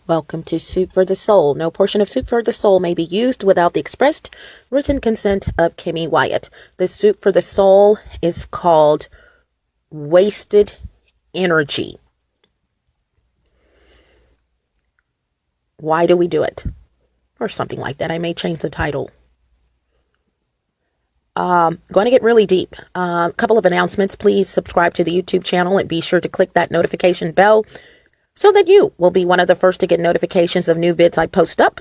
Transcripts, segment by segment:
Welcome to Soup for the Soul. No portion of Soup for the Soul may be used without the expressed written consent of Kimmy Wyatt. The Soup for the Soul is called Wasted Energy. Why do we do it? Or something like that. I may change the title. Going to get really deep. A couple of announcements. Please subscribe to the YouTube channel and be sure to click that notification bell so that you will be one of the first to get notifications of new vids I post up.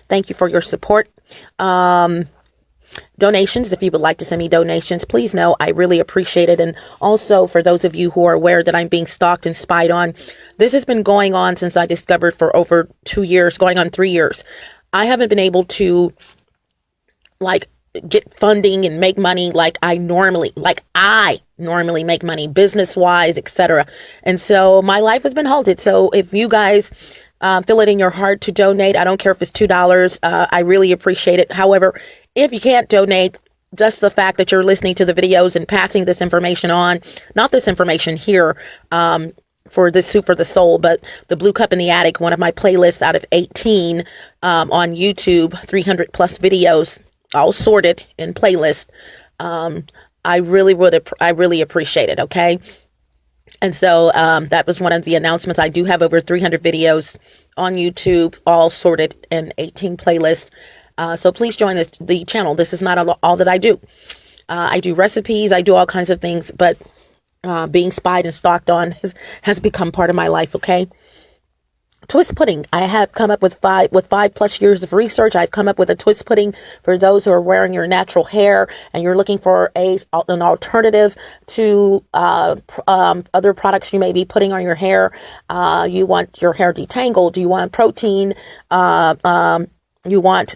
Thank you for your support. Donations, if you would like to send me donations, please know I really appreciate it. And also for those of you who are aware that I'm being stalked and spied on, this has been going on since I discovered for over 2 years, going on 3 years. I haven't been able to get funding and make money like I normally make money business wise, etc. And so my life has been halted. So if you guys feel it in your heart to donate, I don't care if it's $2. I really appreciate it. However, if you can't donate, just the fact that you're listening to the videos and passing this information on, not this information here, for this Soup for the Soul, but the Blue Cup in the Attic, one of my playlists out of 18 on YouTube, 300 plus videos, all sorted in playlist. I really appreciate it. Okay. And so, that was one of the announcements. I do have over 300 videos on YouTube, all sorted in 18 playlists. So please join the channel. This is not all that I do. I do recipes. I do all kinds of things, but, being spied and stalked on has become part of my life. Okay. Twist pudding. I have come up with 5 plus years of research. I've come up with a twist pudding for those who are wearing your natural hair and you're looking for an alternative to other products you may be putting on your hair. You want your hair detangled. You want protein. You want,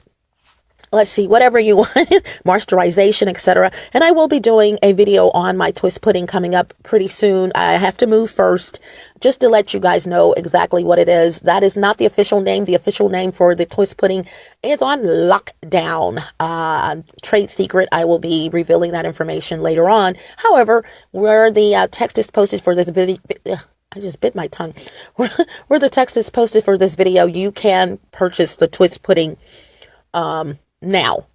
let's see, whatever you want, moisturization, etc. And I will be doing a video on my twist pudding coming up pretty soon. I have to move first just to let you guys know exactly what it is. That is not the official name. The official name for the twist pudding is on lockdown. Trade secret. I will be revealing that information later on. However, where the text is posted for this video, I just bit my tongue. Where the text is posted for this video, you can purchase the twist pudding now.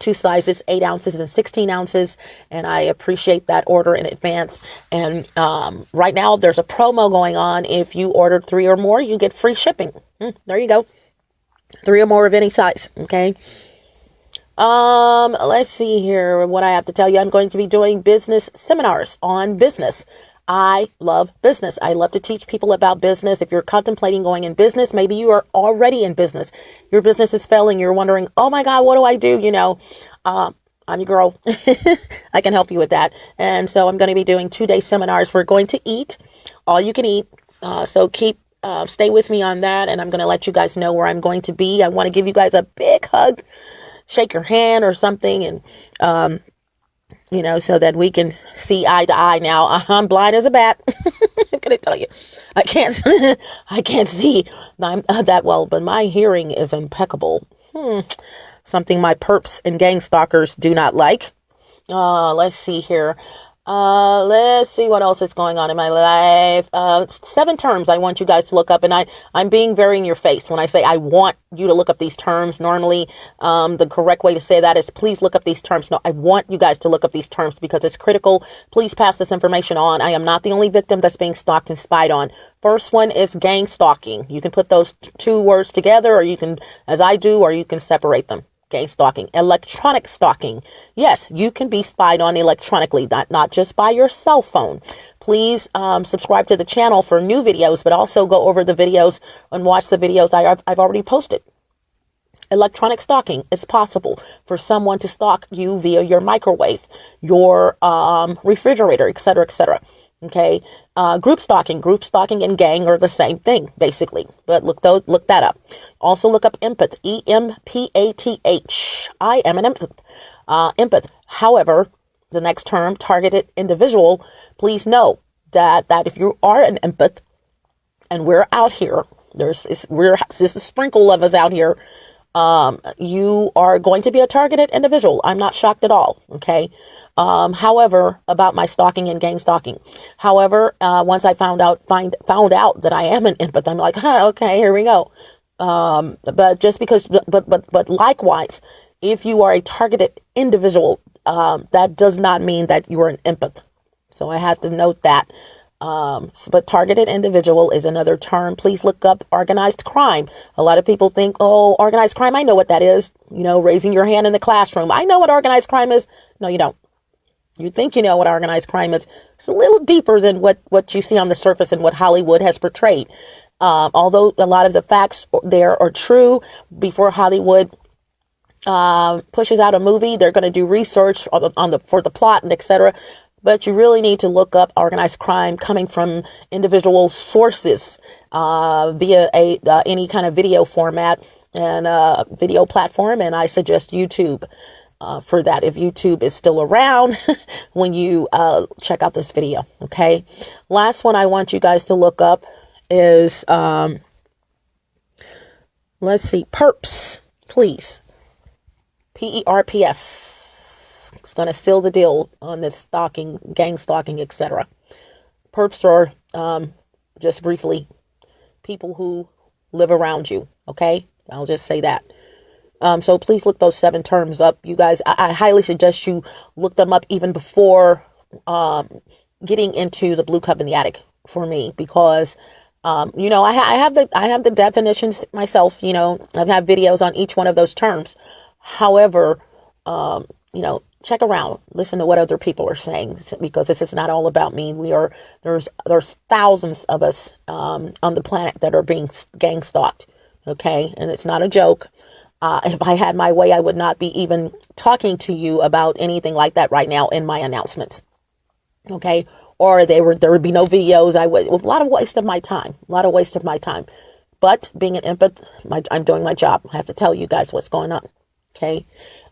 2 sizes, 8 ounces and 16 ounces. And I appreciate that order in advance. And right now there's a promo going on. If you order 3 or more, you get free shipping. There you go. 3 or more of any size. Okay. Let's see here what I have to tell you. I'm going to be doing business seminars on business. I love business. I love to teach people about business. If you're contemplating going in business, maybe you are already in business. Your business is failing. You're wondering, oh my God, what do I do? I'm your girl. I can help you with that. And so I'm going to be doing 2-day seminars. We're going to eat all you can eat. So stay with me on that. And I'm going to let you guys know where I'm going to be. I want to give you guys a big hug, shake your hand or something. And, so that we can see eye to eye. Now, I'm blind as a bat. I'm going to tell you, I can't see that well, but my hearing is impeccable. Something my perps and gang stalkers do not like. Let's see here. Let's see what else is going on in my life. 7 terms I want you guys to look up, and I'm being very in your face when I say I want you to look up these terms. Normally, the correct way to say that is please look up these terms. No, I want you guys to look up these terms because it's critical. Please pass this information on. I am not the only victim that's being stalked and spied on. First one is gang stalking. You can put those 2 words together, or you can, as I do, or you can separate them. Gang stalking. Electronic stalking. Yes, you can be spied on electronically, not just by your cell phone. Please subscribe to the channel for new videos, but also go over the videos and watch the videos I've already posted. Electronic stalking. It's possible for someone to stalk you via your microwave, your refrigerator, etc., etc. Okay. Group stalking and gang are the same thing, basically. But look that up. Also look up empath, EMPATH. I am an empath. Empath. However, the next term, targeted individual, please know that if you are an empath and we're out here, there's a sprinkle of us out here, you are going to be a targeted individual. I'm not shocked at all. Okay. However, about my stalking and gang stalking. However, once I found out that I am an empath, I'm like, okay, here we go. But just because, but likewise, if you are a targeted individual, that does not mean that you are an empath. So I have to note that. But targeted individual is another term. Please look up organized crime. A lot of people think, oh, organized crime, I know what that is. You know, raising your hand in the classroom. I know what organized crime is. No, you don't. You think you know what organized crime is. It's a little deeper than what you see on the surface and what Hollywood has portrayed. Although a lot of the facts there are true, before Hollywood pushes out a movie, they're going to do research for the plot and etc. But you really need to look up organized crime coming from individual sources via any kind of video format and video platform. And I suggest YouTube for that, if YouTube is still around when you check out this video. Okay. Last one I want you guys to look up is, let's see, perps, please. PERPS. It's going to seal the deal on this stalking, gang stalking, etc. Perps are, just briefly, people who live around you. Okay. I'll just say that. So please look those 7 terms up. You guys, I highly suggest you look them up even before getting into the blue cup in the attic for me, because you know, I have the definitions myself. You know, I've had videos on each one of those terms. However, you know, check around, listen to what other people are saying, because this is not all about me. There's thousands of us on the planet that are being gang stalked. Okay, and it's not a joke. If I had my way, I would not be even talking to you about anything like that right now in my announcements. Okay. Or there would be no videos. A lot of waste of my time, but being an empath, I'm doing my job. I have to tell you guys what's going on. Okay.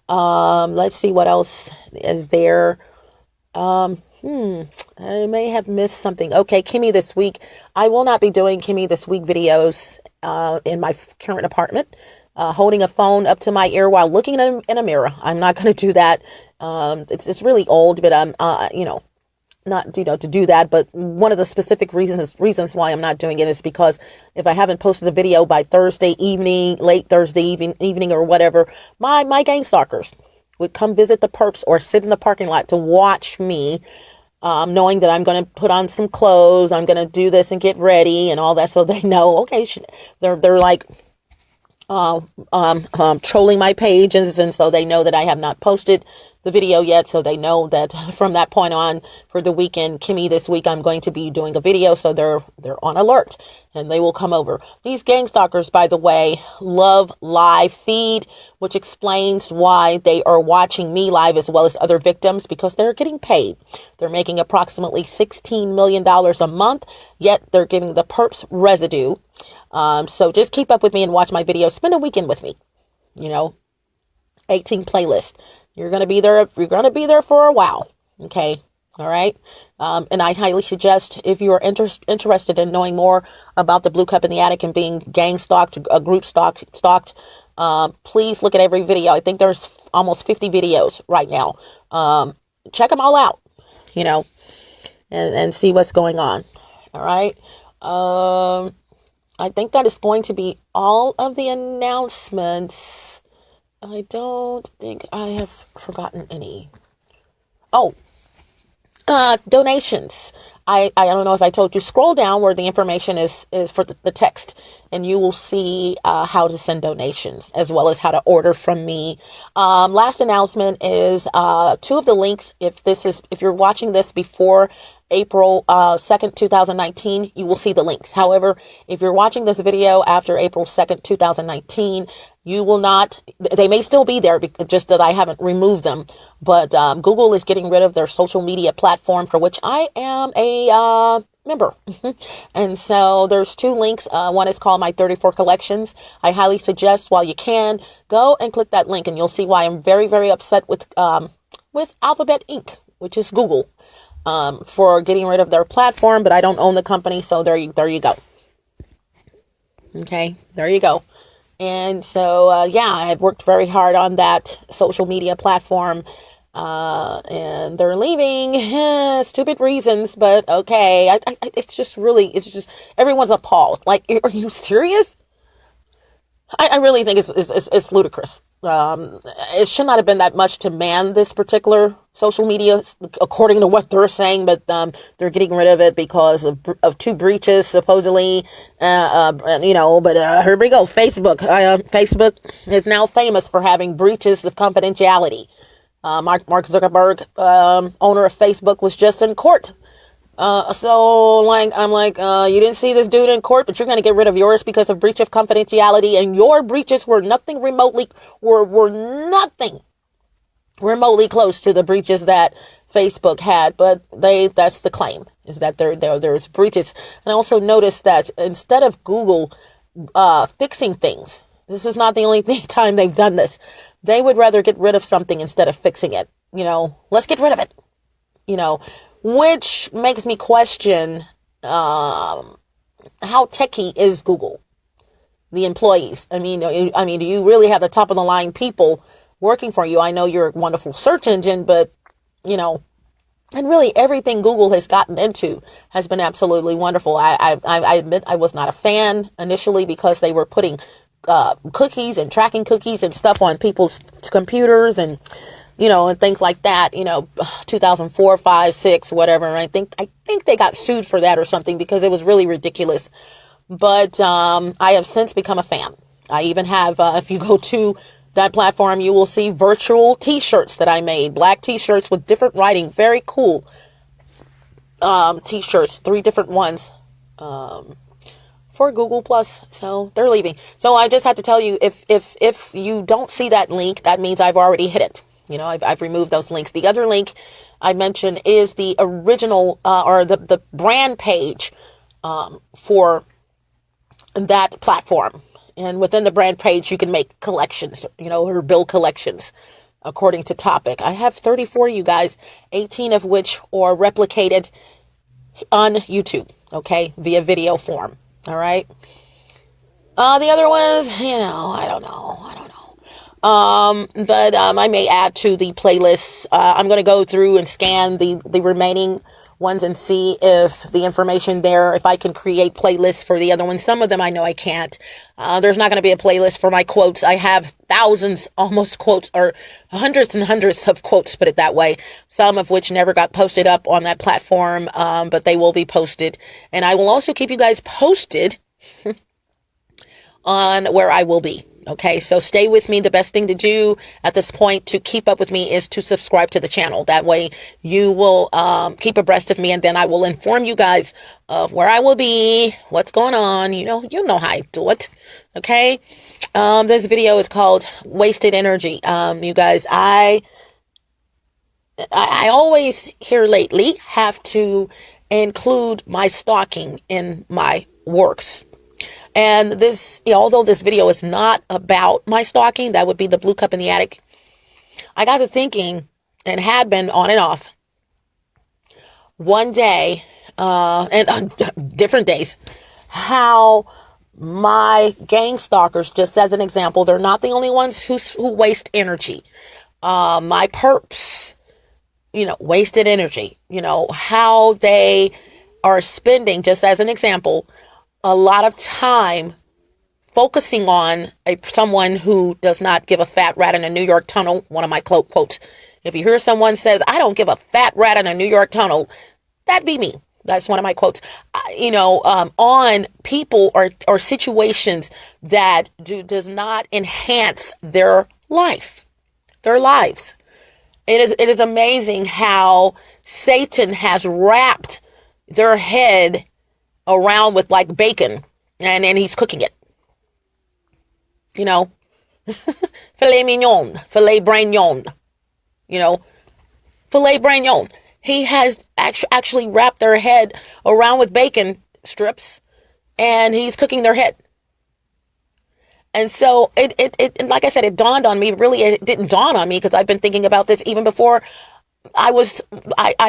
Let's see what else is there. I may have missed something. Okay. Kimmy this week. I will not be doing Kimmy this week videos, in my current apartment. Holding a phone up to my ear while looking in a mirror. I'm not going to do that. It's really old, but you know, not, you know, to do that. But one of the specific reasons why I'm not doing it is because if I haven't posted the video by Thursday evening, late Thursday evening or whatever, my gang stalkers would come visit the perps or sit in the parking lot to watch me, knowing that I'm going to put on some clothes, I'm going to do this and get ready and all that, so they know, okay, they're like, trolling my pages, and so they know that I have not posted the video yet, so they know that from that point on for the weekend, Kimmy this week, I'm going to be doing a video, so they're on alert and they will come over. These gang stalkers, by the way, love live feed, which explains why they are watching me live as well as other victims, because they're getting paid. They're making approximately $16 million a month, yet they're giving the perps residue. So just keep up with me and watch my videos. Spend a weekend with me. You know, 18 playlist. You're going to be there. You're going to be there for a while. Okay. All right. And I highly suggest, if you are interested in knowing more about the blue cup in the attic and being gang stalked, group stalked, please look at every video. I think there's almost 50 videos right now. Check them all out, you know, and see what's going on. All right. I think that is going to be all of the announcements. I don't think I have forgotten any. Oh, donations. I don't know if I told you, scroll down where the information is for the text, and you will see how to send donations as well as how to order from me. Last announcement is 2 of the links. If you're watching this before April 2nd, 2019, you will see the links. However, if you're watching this video after April 2nd, 2019, you will not, they may still be there, just that I haven't removed them. But Google is getting rid of their social media platform, for which I am a member. And so there's 2 links. One is called My 34 Collections. I highly suggest, while you can, go and click that link, and you'll see why I'm very, very upset with Alphabet Inc., which is Google, for getting rid of their platform. But I don't own the company, so there you go. Okay, there you go. And so, yeah, I've worked very hard on that social media platform, and they're leaving, stupid reasons, but okay. It's just everyone's appalled. Like, are you serious? I really think it's ludicrous. It should not have been that much to man this particular social media, according to what they're saying, but they're getting rid of it because of two breaches, supposedly. But here we go. Facebook is now famous for having breaches of confidentiality. Mark Zuckerberg, owner of Facebook, was just in court. You didn't see this dude in court, but you're going to get rid of yours because of breach of confidentiality, and your breaches were nothing remotely close to the breaches that Facebook had, but that's the claim, is that there's breaches. And I also noticed that instead of Google, fixing things, this is not the only time they've done this. They would rather get rid of something instead of fixing it. Let's get rid of it, which makes me question how techie is Google, the employees. Do you really have the top of the line people working for you? I know you're a wonderful search engine, but and really everything Google has gotten into has been absolutely wonderful. I admit I was not a fan initially because they were putting cookies and tracking cookies and stuff on people's computers and and things like that, 2004, 5, 6, whatever. I think they got sued for that or something because it was really ridiculous. But I have since become a fan. I even have, if you go to that platform, you will see virtual t-shirts that I made, black t-shirts with different writing, very cool t-shirts, 3 different ones for Google Plus. So they're leaving. So I just had to tell you, if you don't see that link, that means I've already hit it. I've removed those links. The other link I mentioned is the original or the brand page for that platform. And within the brand page, you can make collections, or build collections according to topic. I have 34, you guys, 18 of which are replicated on YouTube, okay, via video form. All right. The other ones, I don't know. But I may add to the playlist. I'm going to go through and scan the remaining ones and see if the information there, if I can create playlists for the other ones. Some of them I know I can't. There's not going to be a playlist for my quotes. I have thousands, almost quotes, or hundreds and hundreds of quotes, put it that way. Some of which never got posted up on that platform, but they will be posted. And I will also keep you guys posted on where I will be. Okay, so stay with me. The best thing to do at this point to keep up with me is to subscribe to the channel. That way you will keep abreast of me, and then I will inform you guys of where I will be, what's going on. You know how I do it. Okay, this video is called Wasted Energy. You guys, I always here lately have to include my stalking in my works. And this, although this video is not about my stalking, that would be the blue cup in the attic. I got to thinking, and had been on and off, one day, and on different days, how my gang stalkers, just as an example, they're not the only ones who waste energy. My perps, wasted energy, how they are spending, just as an example, a lot of time focusing on someone who does not give a fat rat in a New York tunnel. One of my quotes. If you hear someone says, I don't give a fat rat in a New York tunnel, that'd be me. That's one of my quotes. On people or situations that does not enhance their lives. It is amazing how Satan has wrapped their head around with like bacon, and then he's cooking it. Filet mignon, filet brignon, filet brignon. He has actually wrapped their head around with bacon strips, and he's cooking their head. And so it like I said, it dawned on me. Really, it didn't dawn on me because I've been thinking about this even before I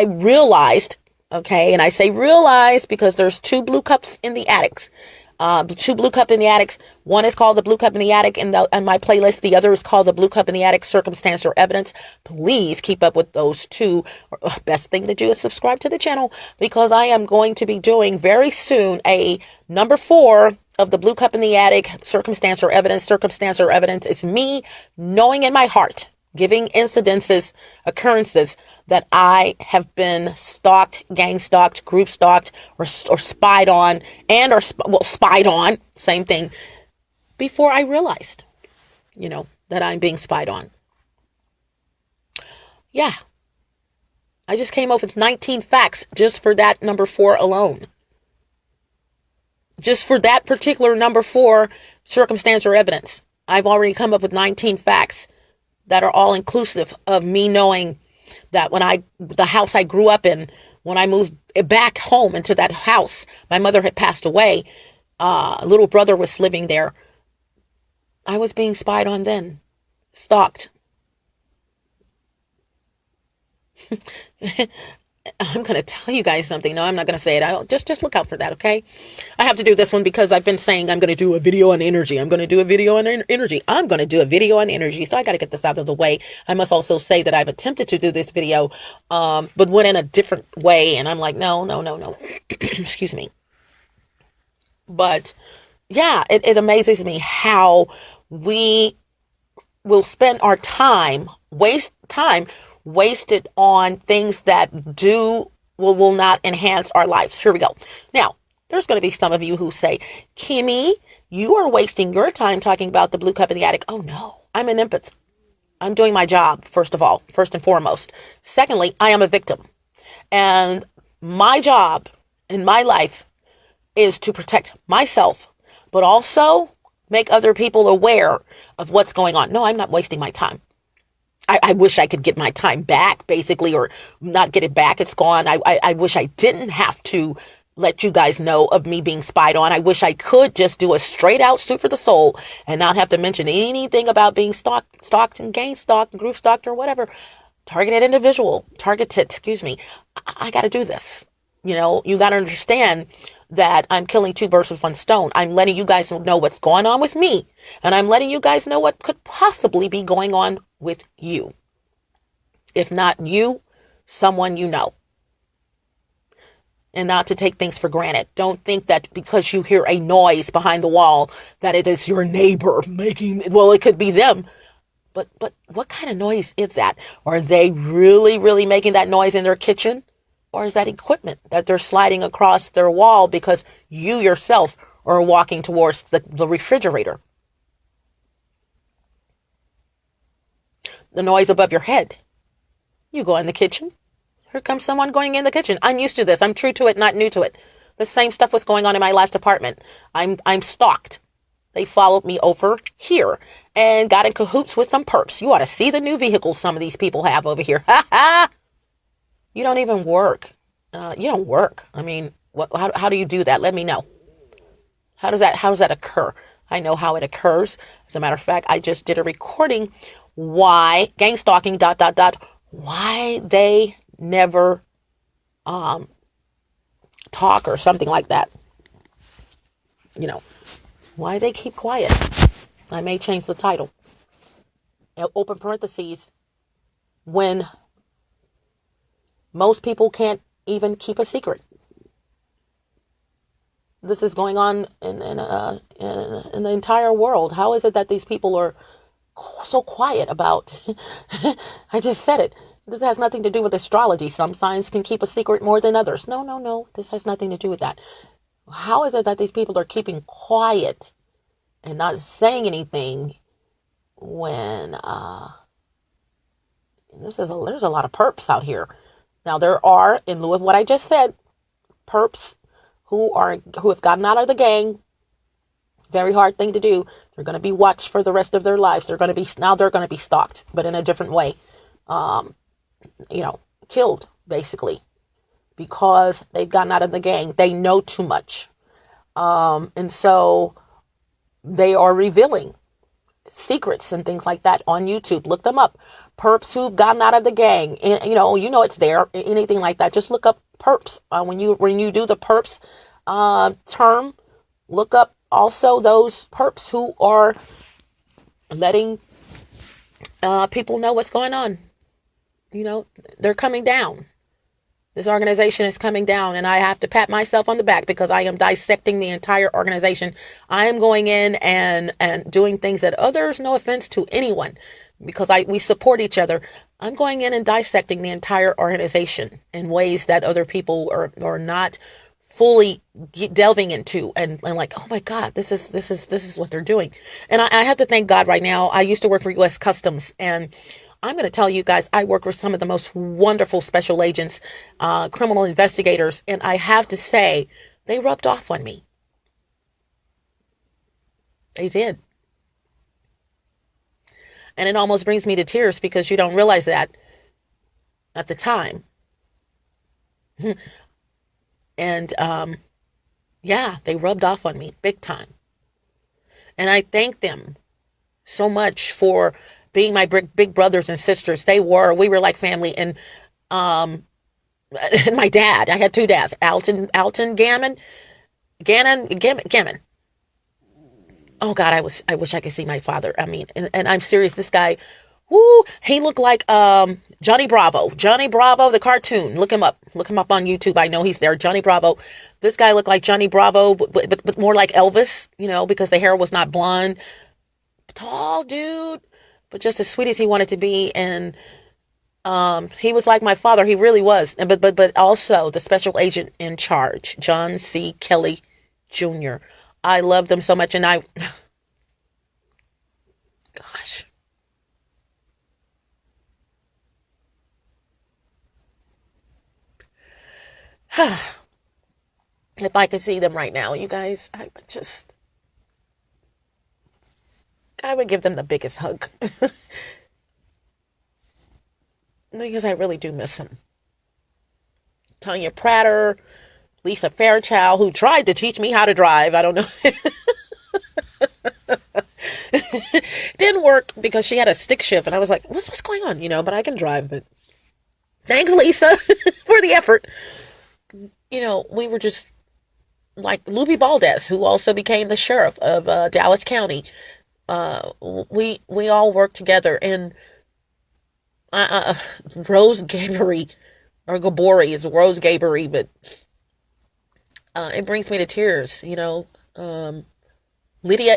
realized. Okay, and I say realize because there's 2 blue cups in the attics. 2 blue cup in the attics. One is called the blue cup in the attic in my playlist. The other is called the blue cup in the attic, circumstance or evidence. Please keep up with those 2. Best thing to do is subscribe to the channel because I am going to be doing very soon a number 4 of the blue cup in the attic, circumstance or evidence. It's me knowing in my heart, giving occurrences that I have been stalked, gang stalked, group stalked, or spied on, spied on, same thing, before I realized, that I'm being spied on. Yeah. I just came up with 19 facts just for that number 4 alone. Just for that particular number 4, circumstance or evidence. I've already come up with 19 facts that are all inclusive of me knowing that the house I grew up in, when I moved back home into that house, my mother had passed away. A little brother was living there. I was being spied on then, stalked. I'm going to tell you guys something. No, I'm not going to say it. Just look out for that, okay? I have to do this one because I've been saying I'm going to do a video on energy. I'm going to do a video on energy. I'm going to do a video on energy. So I got to get this out of the way. I must also say that I've attempted to do this video, but went in a different way. And I'm like, no. Excuse me. But yeah, it amazes me how we will spend our time, wasted on things that will not enhance our lives. Here we go. Now, there's going to be some of you who say, Kimmy, you are wasting your time talking about the blue cup in the attic. Oh no, I'm an empath. I'm doing my job, first and foremost. Secondly, I am a victim. And my job in my life is to protect myself, but also make other people aware of what's going on. No, I'm not wasting my time. I wish I could get my time back, basically, or not get it back. It's gone. I wish I didn't have to let you guys know of me being spied on. I wish I could just do a straight out suit for the soul and not have to mention anything about being stalked and gang stalked and group stalked or whatever. Targeted, excuse me. I got to do this. You got to understand that I'm killing 2 birds with 1 stone. I'm letting you guys know what's going on with me. And I'm letting you guys know what could possibly be going on with you. If not you, someone you know. And not to take things for granted. Don't think that because you hear a noise behind the wall that it is your neighbor it could be them. But what kind of noise is that? Are they really, really making that noise in their kitchen? Or is that equipment that they're sliding across their wall because you yourself are walking towards the refrigerator? The noise above your head. You go in the kitchen. Here comes someone going in the kitchen. I'm used to this. I'm true to it, not new to it. The same stuff was going on in my last apartment. I'm stalked. They followed me over here and got in cahoots with some perps. You ought to see the new vehicles some of these people have over here. Ha ha! You don't even work. You don't work. I mean, how do you do that? Let me know. How does that occur? I know how it occurs. As a matter of fact, I just did a recording why gang stalking ... why they never talk or something like that. Why they keep quiet. I may change the title. Open parentheses. When most people can't even keep a secret. This is going on in the entire world. How is it that these people are so quiet about? I just said it. This has nothing to do with astrology. Some signs can keep a secret more than others. No. This has nothing to do with that. How is it that these people are keeping quiet and not saying anything when there's a lot of perps out here? Now, there are, in lieu of what I just said, perps who have gotten out of the gang. Very hard thing to do. They're going to be watched for the rest of their lives. They're going to be stalked, but in a different way. Killed, basically, because they've gotten out of the gang. They know too much. And so they are revealing secrets and things like that on YouTube. Look them up. Perps who've gotten out of the gang, and it's there. Anything like that, just look up perps. When you do the perps term, look up also those perps who are letting people know what's going on. They're coming down. This organization is coming down, and I have to pat myself on the back because I am dissecting the entire organization. I am going in and doing things that others, no offense to anyone, because we support each other. I'm going in and dissecting the entire organization in ways that other people are not fully delving into, and like, oh my God, this is what they're doing. And I have to thank God right now. I used to work for U.S. Customs, and I'm going to tell you guys, I work with some of the most wonderful special agents, criminal investigators, and I have to say, they rubbed off on me. They did. And it almost brings me to tears because you don't realize that at the time. And yeah, they rubbed off on me big time. And I thank them so much for being my big brothers and sisters. We were like family. And and my dad, I had two dads, Alton Gammon. Oh God, I wish I could see my father. I mean, and I'm serious. This guy, whoo, he looked like Johnny Bravo. Johnny Bravo, the cartoon. Look him up. Look him up on YouTube. I know he's there. Johnny Bravo. This guy looked like Johnny Bravo, but more like Elvis, because the hair was not blonde. Tall dude, but just as sweet as he wanted to be. And he was like my father. He really was. But also the special agent in charge, John C. Kelly Jr. I love them so much. And gosh. If I could see them right now, you guys, I would give them the biggest hug. Because I really do miss them. Tanya Prater, Lisa Fairchild, who tried to teach me how to drive. I don't know. Didn't work because she had a stick shift, and I was like, what's going on? But I can drive. But thanks, Lisa, for the effort. We were just like Luby Valdez, who also became the sheriff of Dallas County. We all worked together, and Rose Gabory, or Gabori, is Rose Gabory, but it brings me to tears. Lydia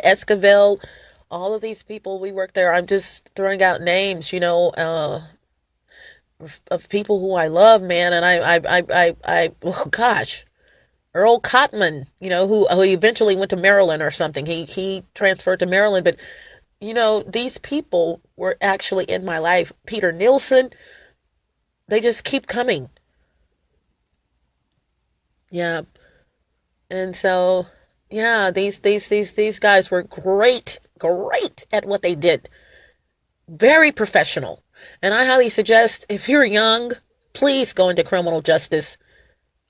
Esquivel, all of these people we worked there. I'm just throwing out names, of people who I love, man. And oh gosh, Earl Cotman, who eventually went to Maryland or something. He transferred to Maryland, but these people were actually in my life. Peter Nielsen, they just keep coming. Yeah. And so, yeah, these guys were great at what they did. Very professional. And I highly suggest, if you're young, please go into criminal justice.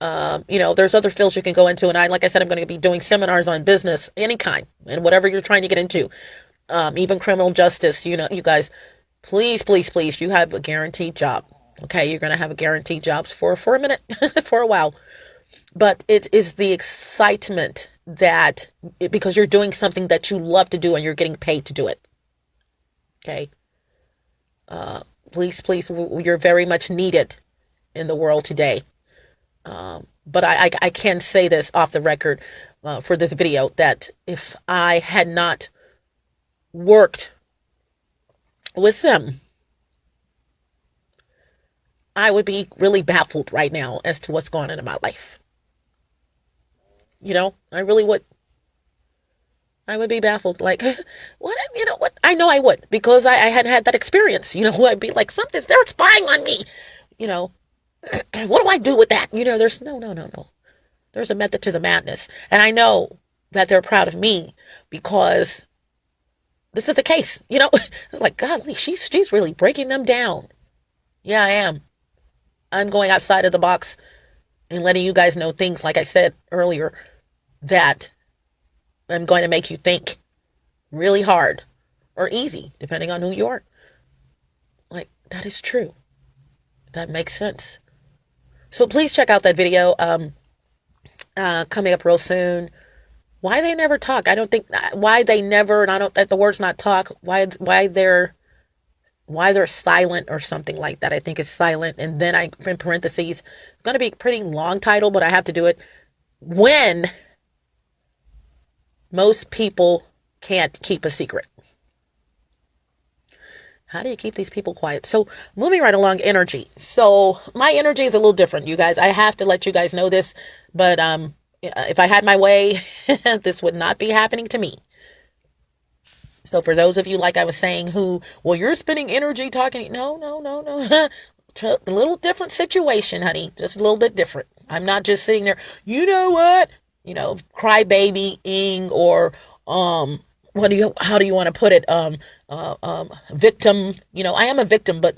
There's other fields you can go into. And like I said, I'm going to be doing seminars on business, any kind, and whatever you're trying to get into. Even criminal justice, you guys, please, you have a guaranteed job. Okay. You're going to have a guaranteed jobs for a minute, for a while, but it is the excitement because you're doing something that you love to do and you're getting paid to do it. Okay. Please, you're very much needed in the world today. But I can say this off the record, for this video, that if I had not worked with them, I would be really baffled right now as to what's going on in my life. I really would. I would be baffled. Like, what? What? I know I would, because I hadn't had that experience. I'd be like, they're spying on me. What do I do with that? There's no. There's a method to the madness. And I know that they're proud of me because this is the case. It's like, golly, she's really breaking them down. Yeah, I am. I'm going outside of the box and letting you guys know things, like I said earlier, that I'm going to make you think really hard or easy, depending on who you are. Like, that is true. That makes sense. So please check out that video coming up real soon. Why they never talk. I don't think, why they never, and I don't, the word's not talk, why they're why they're silent or something like that. I think it's silent. And then I, in parentheses, it's going to be a pretty long title, but I have to do it. When most people can't keep a secret. How do you keep these people quiet? So moving right along, energy. So my energy is a little different, you guys. I have to let you guys know this, but if I had my way, this would not be happening to me. So for those of you, like I was saying, who, well, you're spending energy talking. No. A little different situation, honey. Just a little bit different. I'm not just sitting there, you know what? Crybabying or, how do you want to put it? Victim, I am a victim, but,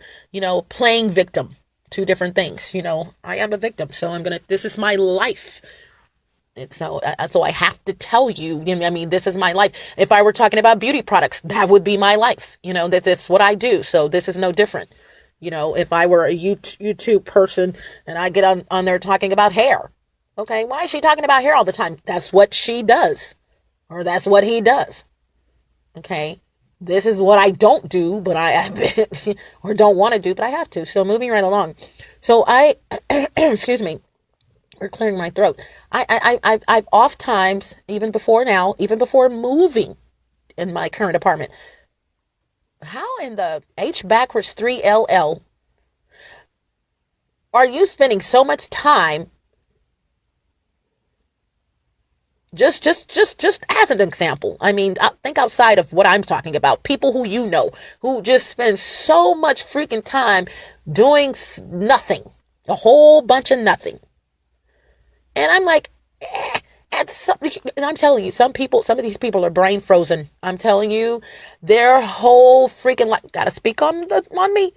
playing victim, two different things. I am a victim. So this is my life. So I have to tell you, this is my life. If I were talking about beauty products, that would be my life. That's what I do. So this is no different. If I were a YouTube person and I get on there talking about hair. Okay, why is she talking about hair all the time? That's what she does. Or that's what he does. Okay, this is what I don't do, but or don't want to do, but I have to. So moving right along. So excuse me. Or clearing my throat. I've oft times, even before moving in my current apartment, how in the H backwards 3LL are you spending so much time? Just as an example. I think outside of what I'm talking about, people who just spend so much freaking time doing nothing, a whole bunch of nothing. And I'm like, and I'm telling you, some of these people are brain frozen. I'm telling you, their whole freaking life, gotta speak on me.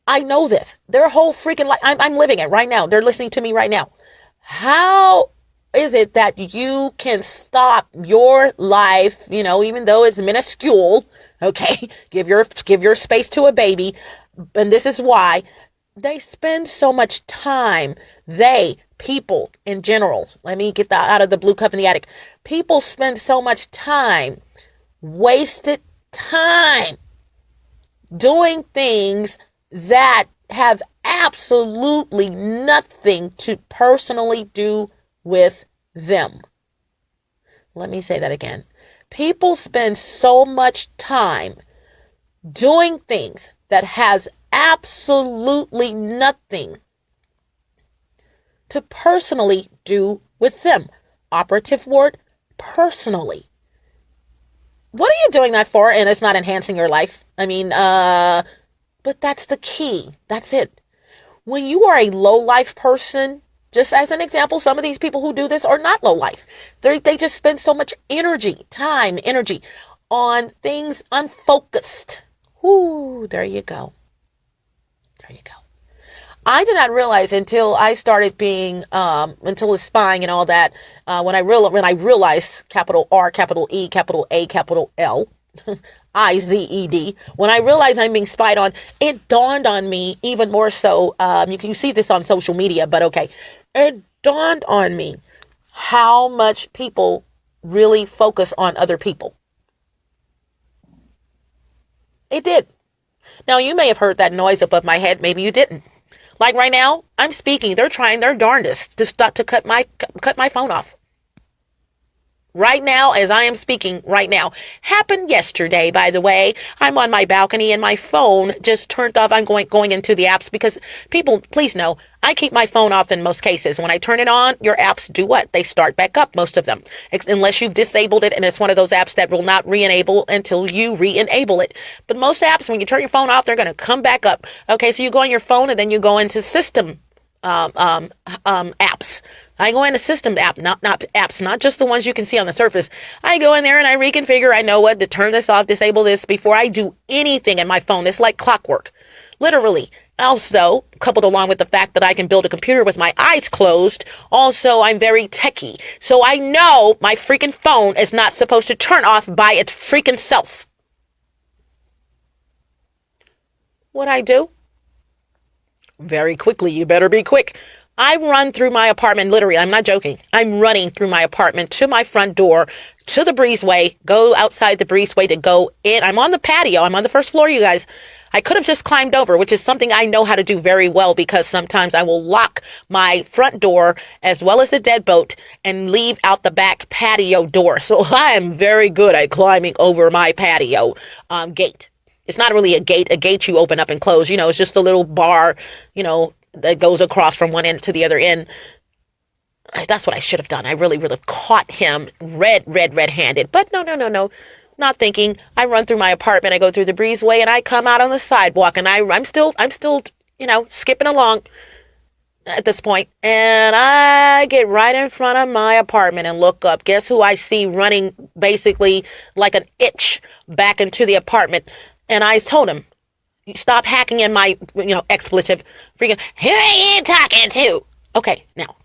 I know this. Their whole freaking life, I'm living it right now. They're listening to me right now. How is it that you can stop your life, even though it's minuscule, okay? Give your space to a baby. And this is why they spend so much time. People in general, let me get that out of the blue cup in the attic. People spend so much time, wasted time, doing things that have absolutely nothing to personally do with them. Let me say that again. People spend so much time doing things that has absolutely nothing to personally do with them. Operative word, personally. What are you doing that for? And it's not enhancing your life. But that's the key. That's it. When you are a low life person, just as an example, some of these people who do this are not low life. They just spend so much energy on things unfocused. Ooh, there you go. I did not realize until I started until the spying and all that, when I realized capital R, capital E, capital A, capital L, IZED, when I realized I'm being spied on, it dawned on me even more so. You see this on social media, but okay. It dawned on me how much people really focus on other people. It did. Now, you may have heard that noise above my head. Maybe you didn't. Like right now, I'm speaking. They're trying their darndest to start to cut my phone off. Right now, as I am speaking right now, happened yesterday, by the way. I'm on my balcony and my phone just turned off. I'm going into the apps because people, please know, I keep my phone off in most cases. When I turn it on, your apps do what? They start back up, most of them, unless you've disabled it. And it's one of those apps that will not re-enable until you re-enable it. But most apps, when you turn your phone off, they're going to come back up. Okay, so you go on your phone and then you go into system apps. I go into system app, not apps, not just the ones you can see on the surface. I go in there and I reconfigure. I know what to turn this off, disable this before I do anything in my phone. It's like clockwork, literally. Also, coupled along with the fact that I can build a computer with my eyes closed, also I'm very techie. So I know my freaking phone is not supposed to turn off by its freaking self. What I do? Very quickly, you better be quick. I run through my apartment, literally, I'm not joking. I'm running through my apartment to my front door, to the breezeway, go outside the breezeway to go in. I'm on the patio. I'm on the first floor, you guys. I could have just climbed over, which is something I know how to do very well because sometimes I will lock my front door as well as the deadbolt and leave out the back patio door. So I am very good at climbing over my patio gate. It's not really a gate. A gate you open up and close. You know, it's just a little bar, you know, that goes across from one end to the other end. That's what I should have done. I really would have caught him red-handed. But no. Not thinking. I run through my apartment. I go through the breezeway and I come out on the sidewalk and I'm still, you know, skipping along at this point. And I get right in front of my apartment and look up. Guess who I see running basically like an itch back into the apartment? And I told him, stop hacking in my, you know, expletive freaking, who are you talking to? Okay, now,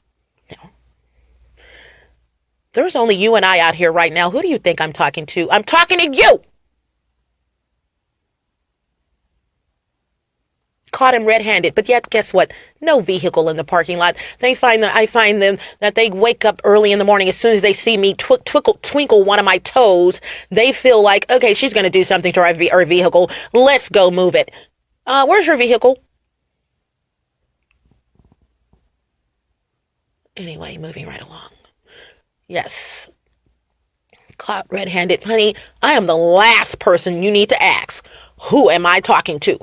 there's only you and I out here right now. Who do you think I'm talking to? I'm talking to you. Caught him red-handed, but yet guess what? No vehicle in the parking lot. I find them that they wake up early in the morning. As soon as they see me twinkle one of my toes, they feel like, okay, she's going to do something to our vehicle. Let's go move it. Where's your vehicle? Anyway, moving right along. Yes. Caught red-handed. Honey, I am the last person you need to ask. Who am I talking to?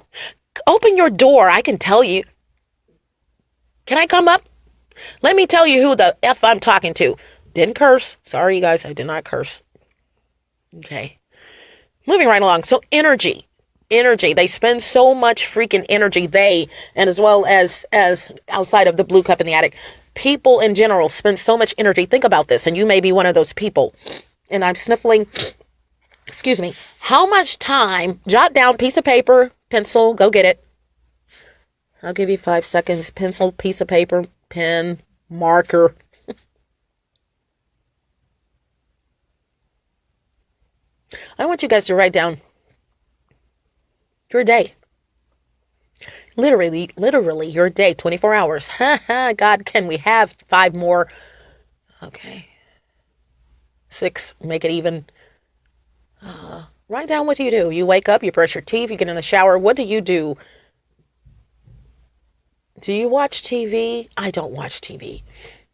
Open your door. I can tell you. Can I come up? Let me tell you who the F I'm talking to. Didn't curse. Sorry, you guys. I did not curse. Okay. Moving right along. So energy. They spend so much freaking energy. And as well as outside of the blue cup in the attic, people in general spend so much energy. Think about this. And you may be one of those people. And I'm sniffling. Excuse me. How much time? Jot down piece of paper, pencil. Go get it. I'll give you 5 seconds. Pencil, piece of paper, pen, marker. I want you guys to write down your day. Literally your day, 24 hours. God, can we have 5 more? Okay. 6, make it even. Write down what you do. You wake up, you brush your teeth, you get in the shower. What do you do? Do you watch TV? I don't watch TV.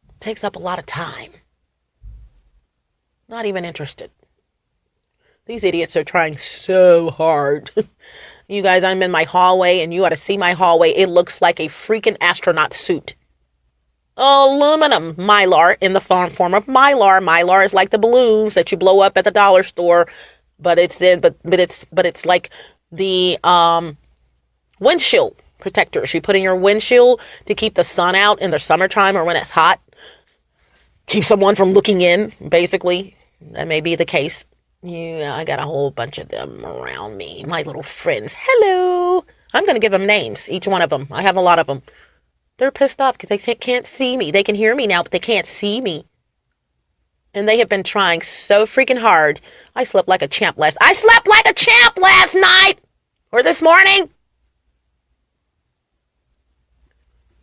It takes up a lot of time. Not even interested. These idiots are trying so hard. You guys, I'm in my hallway and you ought to see my hallway. It looks like a freaking astronaut suit. Aluminum mylar in the form of mylar. Mylar is like the balloons that you blow up at the dollar store, but it's like the windshield protectors you put in your windshield to keep the sun out in the summertime or when it's hot. Keep someone from looking in, basically. That may be the case. Yeah, I got a whole bunch of them around me. My little friends. Hello. I'm going to give them names, each one of them. I have a lot of them. They're pissed off because they can't see me. They can hear me now, but they can't see me. And they have been trying so freaking hard. I slept like a champ last night. Or this morning.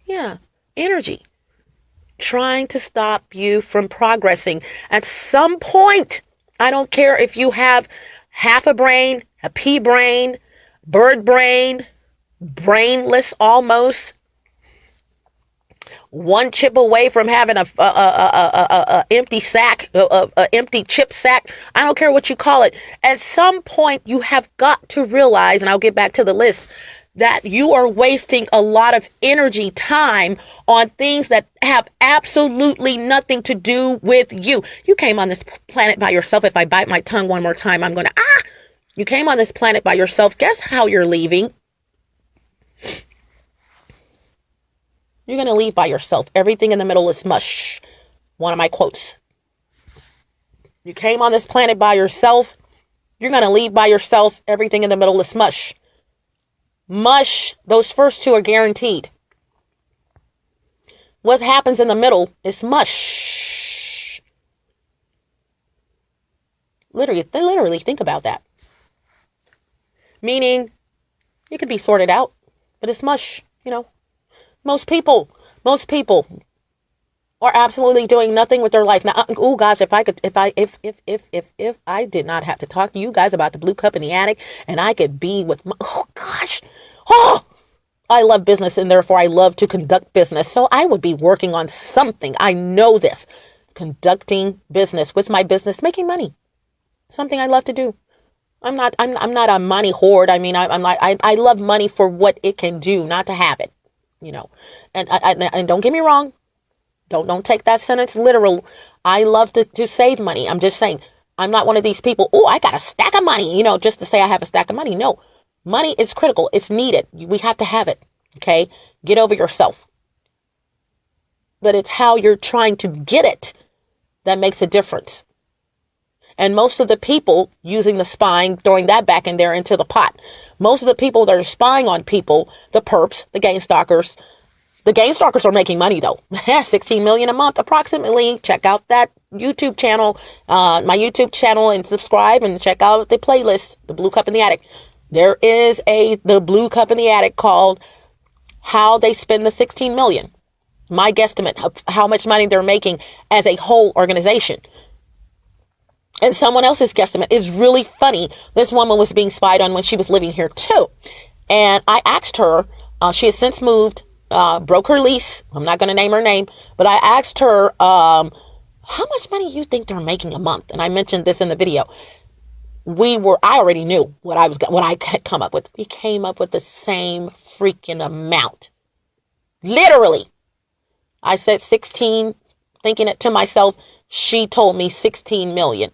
Yeah, energy. Trying to stop you from progressing. At some point, I don't care if you have half a brain, a pea brain, bird brain, brainless almost, one chip away from having a empty sack, a empty chip sack. I don't care what you call it. At some point, you have got to realize, and I'll get back to the list, that you are wasting a lot of energy, time on things that have absolutely nothing to do with you. You came on this planet by yourself. If I bite my tongue one more time, I'm going to, You came on this planet by yourself. Guess how you're leaving? You're going to leave by yourself. Everything in the middle is mush. One of my quotes. You came on this planet by yourself. You're going to leave by yourself. Everything in the middle is mush. Mush, those first 2 are guaranteed. What happens in the middle is mush. Literally think about that. Meaning, it could be sorted out, but it's mush, you know. Most people Most people are absolutely doing nothing with their life. Now, oh gosh, if I did not have to talk to you guys about the blue cup in the attic, and I could be with my, oh gosh, oh, I love business, and therefore I love to conduct business. So I would be working on something. I know this, conducting business with my business, making money, something I love to do. I'm not a money hoard. I mean, I love money for what it can do, not to have it, you know. And don't get me wrong. Don't take that sentence literal. I love to save money. I'm just saying, I'm not one of these people, oh, I got a stack of money, you know, just to say I have a stack of money. No, money is critical. It's needed. We have to have it. Okay. Get over yourself. But it's how you're trying to get it that makes a difference. And most of the people using the spying, throwing that back in there into the pot. Most of the people that are spying on people, the perps, the gang stalkers, the gang stalkers are making money though. 16 million a month approximately. Check out that YouTube channel, my YouTube channel, and subscribe and check out the playlist, The Blue Cup in the Attic. There is the Blue Cup in the Attic called How They Spend the 16 Million. My guesstimate of how much money they're making as a whole organization. And someone else's guesstimate is really funny. This woman was being spied on when she was living here too. And I asked her, she has since moved, broke her lease. I'm not going to name her name, but I asked her, how much money you think they're making a month? And I mentioned this in the video. I already knew what I had come up with. We came up with the same freaking amount. Literally. I said 16, thinking it to myself. She told me 16 million.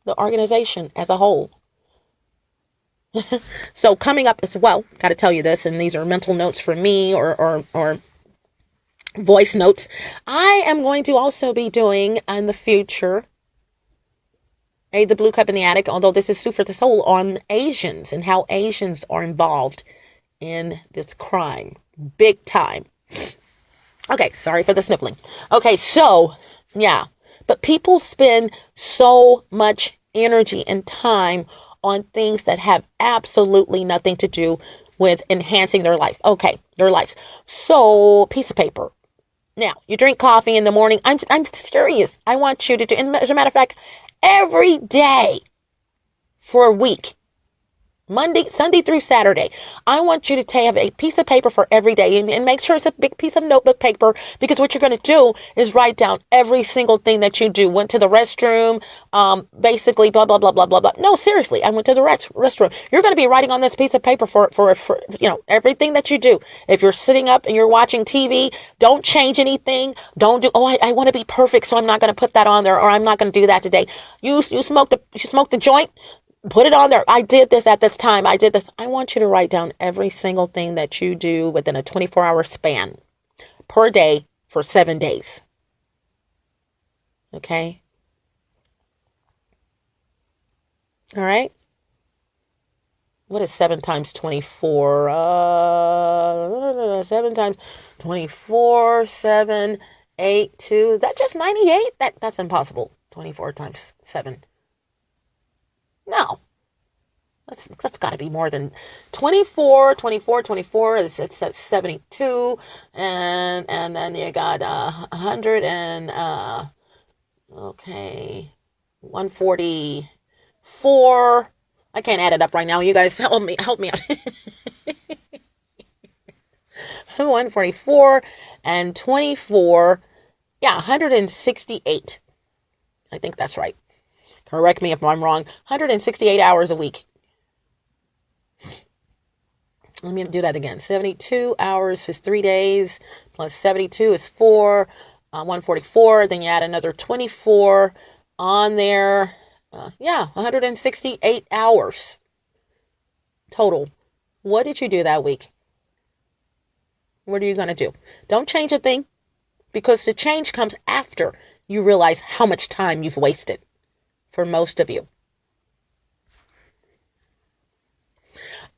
The organization as a whole. So coming up as well, got to tell you this, and these are mental notes for me or voice notes. I am going to also be doing in the future the Blue Cup in the Attic, although this is Sue for the Soul, on Asians and how Asians are involved in this crime. Big time. Okay, sorry for the sniffling. Okay, so, yeah. But people spend so much energy and time on things that have absolutely nothing to do with enhancing their life. Okay, their lives. So, piece of paper. Now, you drink coffee in the morning. I'm serious. I want you to do, and as a matter of fact, every day for a week, Sunday through Saturday, I want you to have a piece of paper for every day and make sure it's a big piece of notebook paper, because what you're going to do is write down every single thing that you do. Went to the restroom, basically blah, blah, blah, blah, blah, blah. No, seriously, I went to the restroom. You're going to be writing on this piece of paper for everything that you do. If you're sitting up and you're watching TV, don't change anything. Don't do, I want to be perfect, so I'm not going to put that on there, or I'm not going to do that today. You smoke the joint. Put it on there. I did this at this time. I did this. I want you to write down every single thing that you do within a 24-hour span per day for 7 days. Okay? All right? What is 7 times 24? 7 times 24, 7, 8, 2. Is that just 98? That's impossible. 24 times 7. No, that's got to be more than 24. 24 is it's at 72, and then you got 100 and 144. I can't add it up right now. You guys help me out. 144 and 24. Yeah, 168. I think that's right. Correct me if I'm wrong. 168 hours a week. Let me do that again. 72 hours is 3 days. Plus 72 is 4. 144. Then you add another 24 on there. 168 hours total. What did you do that week? What are you going to do? Don't change a thing, because the change comes after you realize how much time you've wasted. For most of you.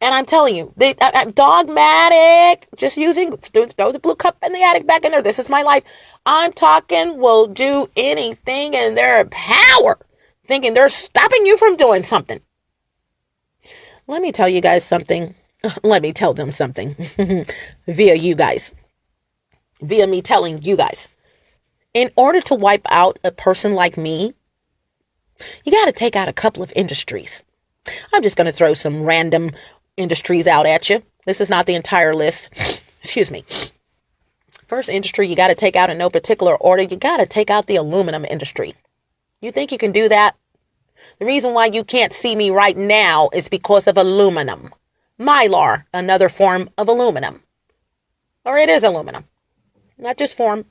And I'm telling you, I'm dogmatic, just throw the blue cup in the attic back in there. This is my life. I'm talking will do anything in their power, thinking they're stopping you from doing something. Let me tell you guys something. let me tell them something via you guys, via me telling you guys. In order to wipe out a person like me, you got to take out a couple of industries. I'm just going to throw some random industries out at you. This is not the entire list. Excuse me. First industry you got to take out in no particular order. You got to take out the aluminum industry. You think you can do that? The reason why you can't see me right now is because of aluminum. Mylar, another form of aluminum. Or it is aluminum. Not just form.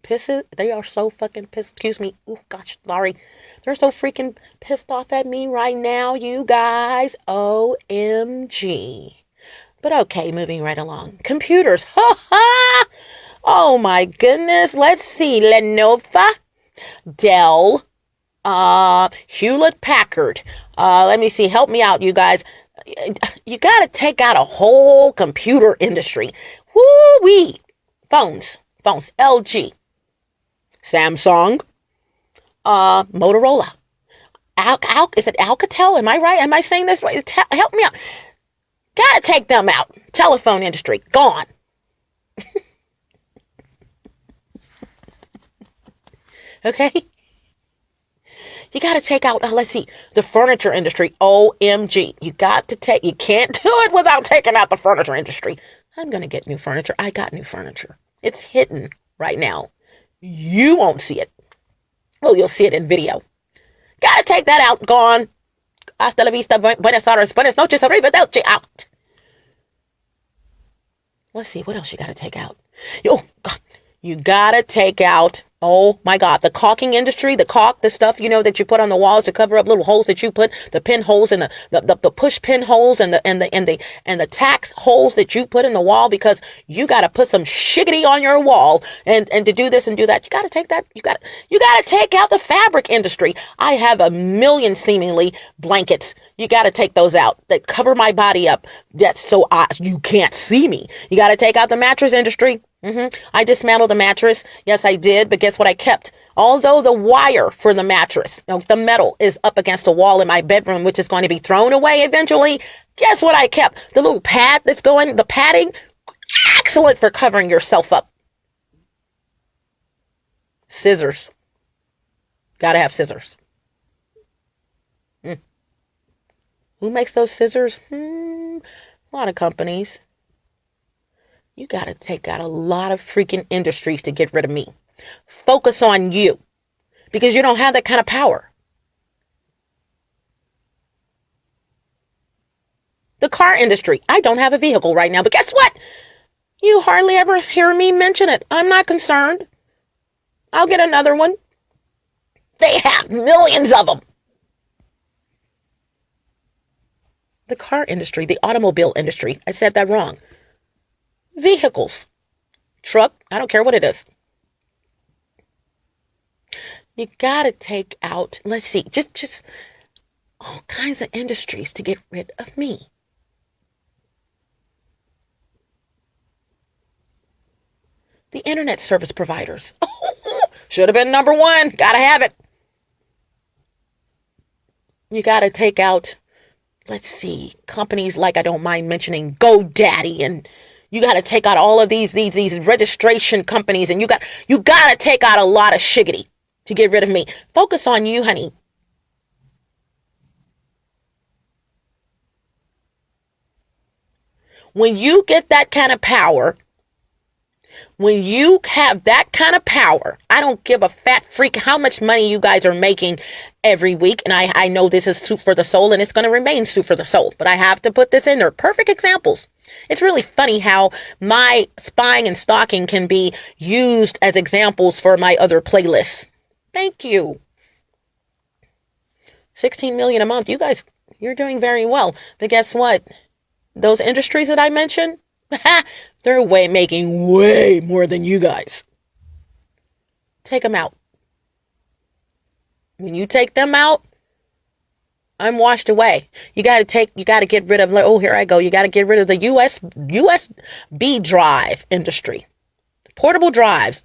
Pisses. They are so fucking pissed. Excuse me. Oh, gosh, sorry. They're so freaking pissed off at me right now, you guys. OMG. But okay, moving right along. Computers. Ha ha! Oh my goodness. Let's see. Lenovo, Dell, Hewlett Packard. Let me see. Help me out, you guys. You got to take out a whole computer industry. Woo-wee. Phones. LG. Samsung. Motorola. Is it Alcatel? Am I right? Am I saying this right? Help me out. Gotta take them out. Telephone industry. Gone. Okay? You got to take out, let's see, the furniture industry. OMG. You can't do it without taking out the furniture industry. I'm going to get new furniture. I got new furniture. It's hidden right now. You won't see it. Well, you'll see it in video. Got to take that out. Gone. Hasta la vista. Buenas tardes. Buenas noches. Arrivederci. Out. Let's see. What else you got to take out? Oh, God. You got to take out, oh my God, the caulking industry, the stuff, that you put on the walls to cover up little holes that you put, the pin holes and the push pin holes and the tax holes that you put in the wall, because you got to put some shiggity on your wall and to do this and do that. You got to take that. You got to take out the fabric industry. I have a million seemingly blankets. You got to take those out that cover my body up. That's so you can't see me. You got to take out the mattress industry. I dismantled the mattress. Yes, I did. But guess what I kept? Although the wire for the mattress, the metal is up against the wall in my bedroom, which is going to be thrown away eventually. Guess what I kept? The little pad that's going, the padding. Excellent for covering yourself up. Scissors. Got to have scissors. Who makes those scissors? A lot of companies. You got to take out a lot of freaking industries to get rid of me. Focus on you, because you don't have that kind of power. The car industry. I don't have a vehicle right now, but guess what? You hardly ever hear me mention it. I'm not concerned. I'll get another one. They have millions of them. The car industry, the automobile industry. I said that wrong. Vehicles, truck, I don't care what it is. You got to take out, let's see, just all kinds of industries to get rid of me. The internet service providers. Should have been number one. Got to have it. You got to take out, let's see, companies like, I don't mind mentioning, GoDaddy, and you got to take out all of these registration companies, and you got to take out a lot of shiggity to get rid of me. Focus on you, honey. When you get that kind of power, when you have that kind of power, I don't give a fat freak how much money you guys are making every week. And I know this is soup for the soul, and it's going to remain soup for the soul. But I have to put this in there. Perfect examples. It's really funny how my spying and stalking can be used as examples for my other playlists. Thank you. 16 million a month. You guys, you're doing very well. But guess what? Those industries that I mentioned, they're making way more than you guys. Take them out. When you take them out, I'm washed away. You got to get rid of, oh, here I go. You got to get rid of the USB drive industry. Portable drives.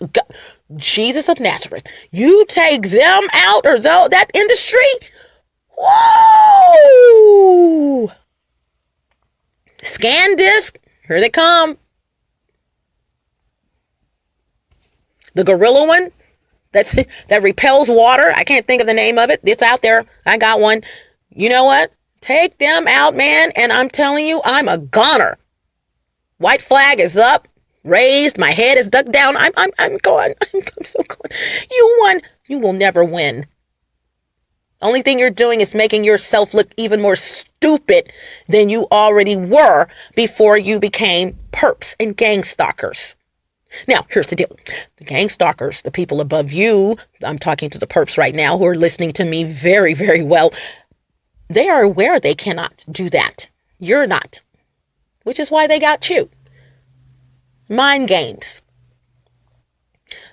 Jesus of Nazareth. You take them out, or that industry. Whoa! Scan disc. Here they come. The gorilla one. That repels water. I can't think of the name of it. It's out there. I got one. You know what? Take them out, man. And I'm telling you, I'm a goner. White flag is up, raised. My head is ducked down. I'm going. I'm so going. You won. You will never win. Only thing you're doing is making yourself look even more stupid than you already were before you became perps and gang stalkers. Now, here's the deal. The gang stalkers, the people above you, I'm talking to the perps right now who are listening to me very, very well. They are aware they cannot do that. You're not. Which is why they got you. Mind games.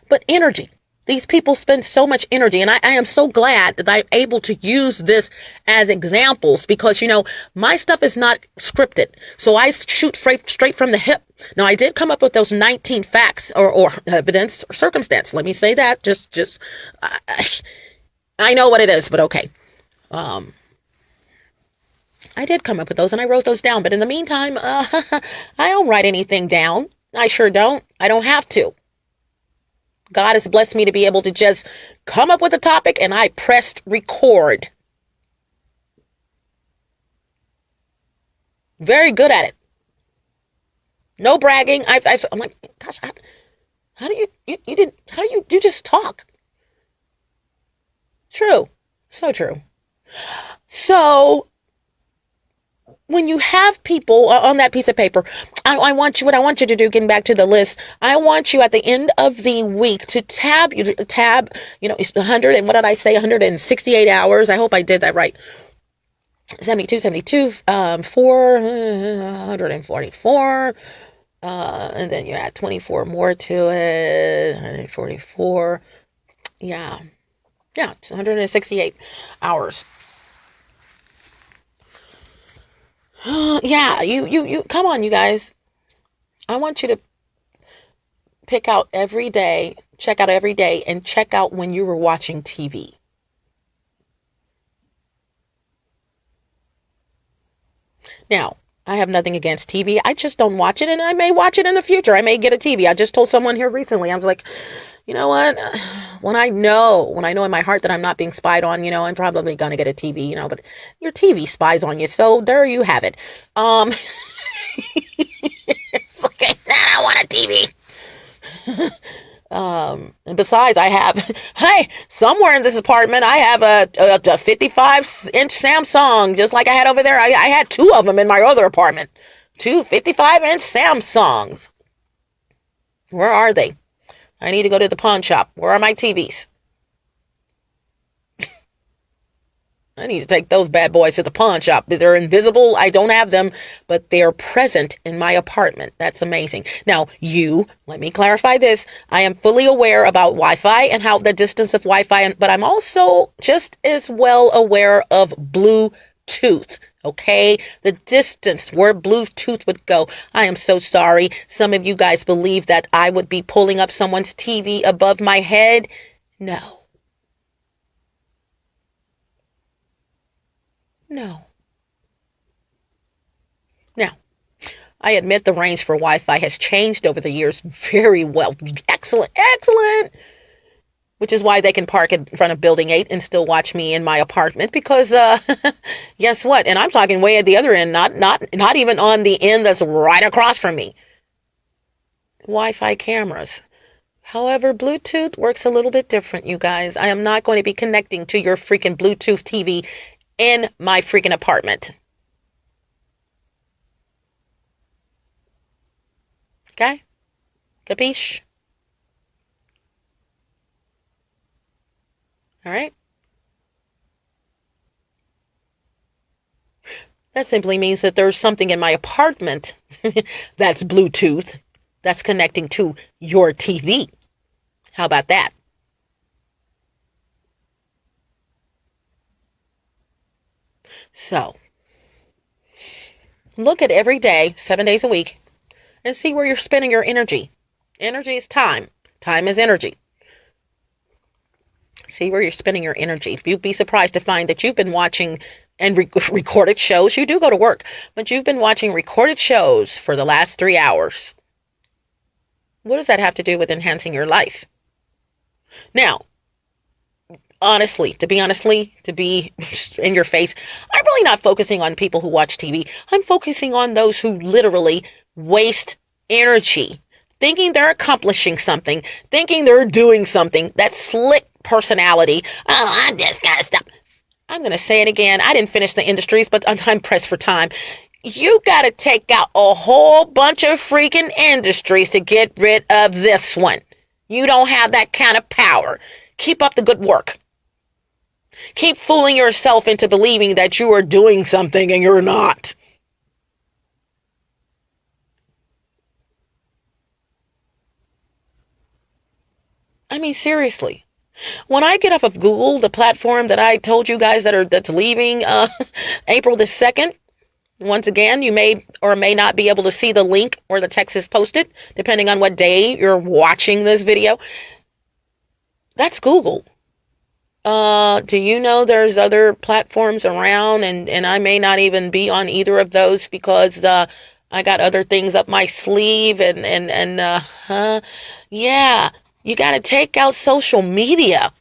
But energy. These people spend so much energy, and I am so glad that I'm able to use this as examples because, my stuff is not scripted. So I shoot straight from the hip. Now, I did come up with those 19 facts or evidence or circumstance. Let me say that. I know what it is, but okay. I did come up with those, and I wrote those down. But in the meantime, I don't write anything down. I sure don't. I don't have to. God has blessed me to be able to just come up with a topic and I pressed record. Very good at it. No bragging. I'm like, gosh, how do you just talk? True. So true. So when you have people on that piece of paper, what I want you to do, getting back to the list, I want you at the end of the week to tab, it's 100, and what did I say? 168 hours. I hope I did that right. 72, 444, and then you add 24 more to it, 144. Yeah, it's 168 hours. Yeah, you come on, you guys. I want you to check out every day, and check out when you were watching TV. Now, I have nothing against TV. I just don't watch it, and I may watch it in the future. I may get a TV. I just told someone here recently, I was like, you know what? When I know in my heart that I'm not being spied on, I'm probably going to get a TV, but your TV spies on you. So there you have it. It's like, I want a TV. And besides, somewhere in this apartment, I have a 55-inch Samsung, just like I had over there. I had two of them in my other apartment. Two 55-inch Samsungs. Where are they? I need to go to the pawn shop. Where are my TVs? I need to take those bad boys to the pawn shop. They're invisible. I don't have them, but they're present in my apartment. That's amazing. Now, let me clarify this. I am fully aware about Wi-Fi and how the distance of Wi-Fi, but I'm also just as well aware of Bluetooth. Okay, the distance where Bluetooth would go. I am so sorry. Some of you guys believe that I would be pulling up someone's TV above my head. No. Now, I admit the range for Wi-Fi has changed over the years very well. Excellent. Which is why they can park in front of Building 8 and still watch me in my apartment because, guess what? And I'm talking way at the other end, not even on the end that's right across from me. Wi-Fi cameras. However, Bluetooth works a little bit different, you guys. I am not going to be connecting to your freaking Bluetooth TV in my freaking apartment. Okay? Capiche? All right. That simply means that there's something in my apartment that's Bluetooth that's connecting to your TV. How about that? So, look at every day, 7 days a week, and see where you're spending your energy. Energy is time. Time is energy. See where you're spending your energy. You'd be surprised to find that you've been watching and recorded shows. You do go to work, but you've been watching recorded shows for the last 3 hours. What does that have to do with enhancing your life? Now, honestly, to be in your face, I'm really not focusing on people who watch TV. I'm focusing on those who literally waste energy thinking they're accomplishing something, thinking they're doing something. That slick personality. Oh, I just gotta stop. I'm going to say it again. I didn't finish the industries, but I'm pressed for time. You got to take out a whole bunch of freaking industries to get rid of this one. You don't have that kind of power. Keep up the good work. Keep fooling yourself into believing that you are doing something and you're not. I mean, seriously. When I get off of Google, the platform that I told you guys that's leaving April the 2nd, once again, you may or may not be able to see the link or the text is posted, depending on what day you're watching this video. That's Google. Do you know there's other platforms around, and I may not even be on either of those because I got other things up my sleeve yeah. You got to take out social media.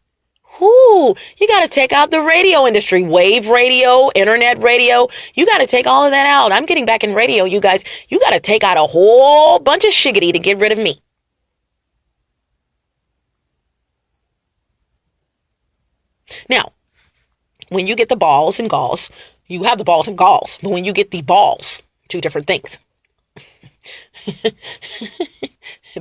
You got to take out the radio industry, wave radio, internet radio. You got to take all of that out. I'm getting back in radio, you guys. You got to take out a whole bunch of shiggity to get rid of me. Now, when you get the balls and galls, you have the balls and galls. But when you get the balls, two different things.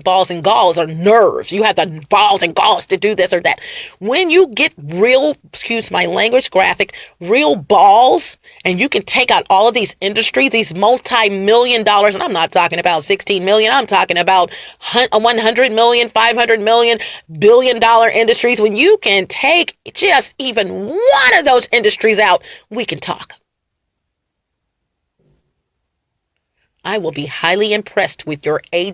Balls and galls are nerves. You have the balls and galls to do this or that. When you get real, excuse my language, graphic, real balls, and you can take out all of these industries, these multi-million dollars, and I'm not talking about 16 million, I'm talking about 100 million, 500 million, billion-dollar industries. When you can take just even one of those industries out, we can talk. I will be highly impressed with your $, $E,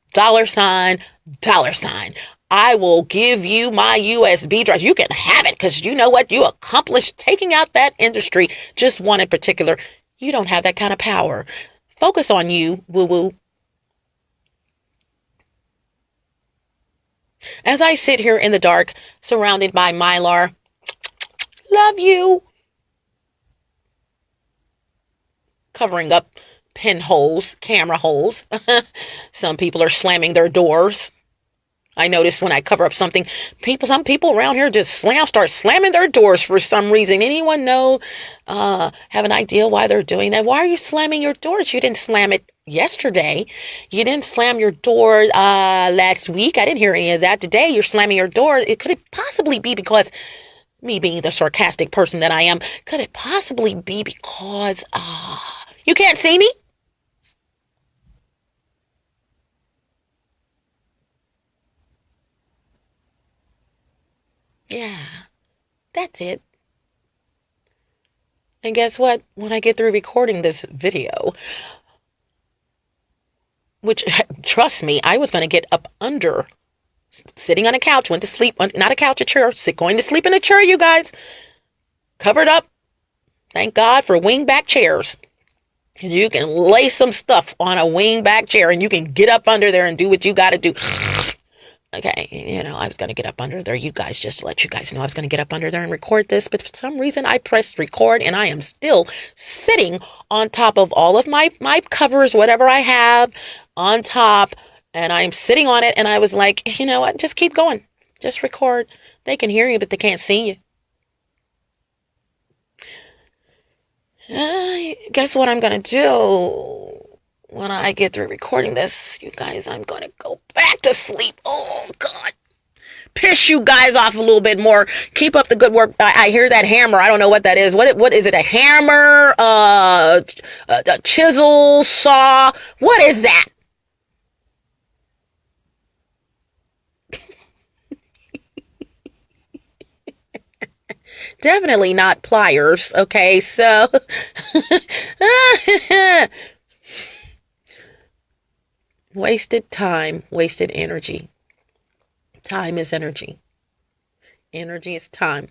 $. I will give you my USB drive. You can have it because you know what? You accomplished taking out that industry, just one in particular. You don't have that kind of power. Focus on you, woo-woo. As I sit here in the dark, surrounded by Mylar, love you. Covering up pinholes, camera holes. Some people are slamming their doors. I noticed when I cover up something, some people around here just start slamming their doors for some reason. Anyone know, have an idea why they're doing that? Why are you slamming your doors? You didn't slam it yesterday. You didn't slam your door last week. I didn't hear any of that. Today you're slamming your door. Could it possibly be because, me being the sarcastic person that I am, could it possibly be because you can't see me? Yeah, that's it. And guess what? When I get through recording this video, which, trust me, I was going to get up under, sitting on a couch, went to sleep, not a couch, a chair, going to sleep in a chair, you guys, covered up. Thank God for wing-back chairs. And you can lay some stuff on a wing-back chair and you can get up under there and do what you got to do. Okay, I was going to get up under there. You guys, just to let you guys know, I was going to get up under there and record this. But for some reason, I pressed record and I am still sitting on top of all of my covers, whatever I have on top. And I'm sitting on it. And I was like, you know what? Just keep going. Just record. They can hear you, but they can't see you. Guess what I'm going to do when I get through recording this, you guys? I'm going to go back to sleep. Oh, God. Piss you guys off a little bit more. Keep up the good work. I hear that hammer. I don't know what that is. What is it? A hammer? A chisel? Saw? What is that? Definitely not pliers, okay? So, wasted time, wasted energy. Time is energy. Energy is time.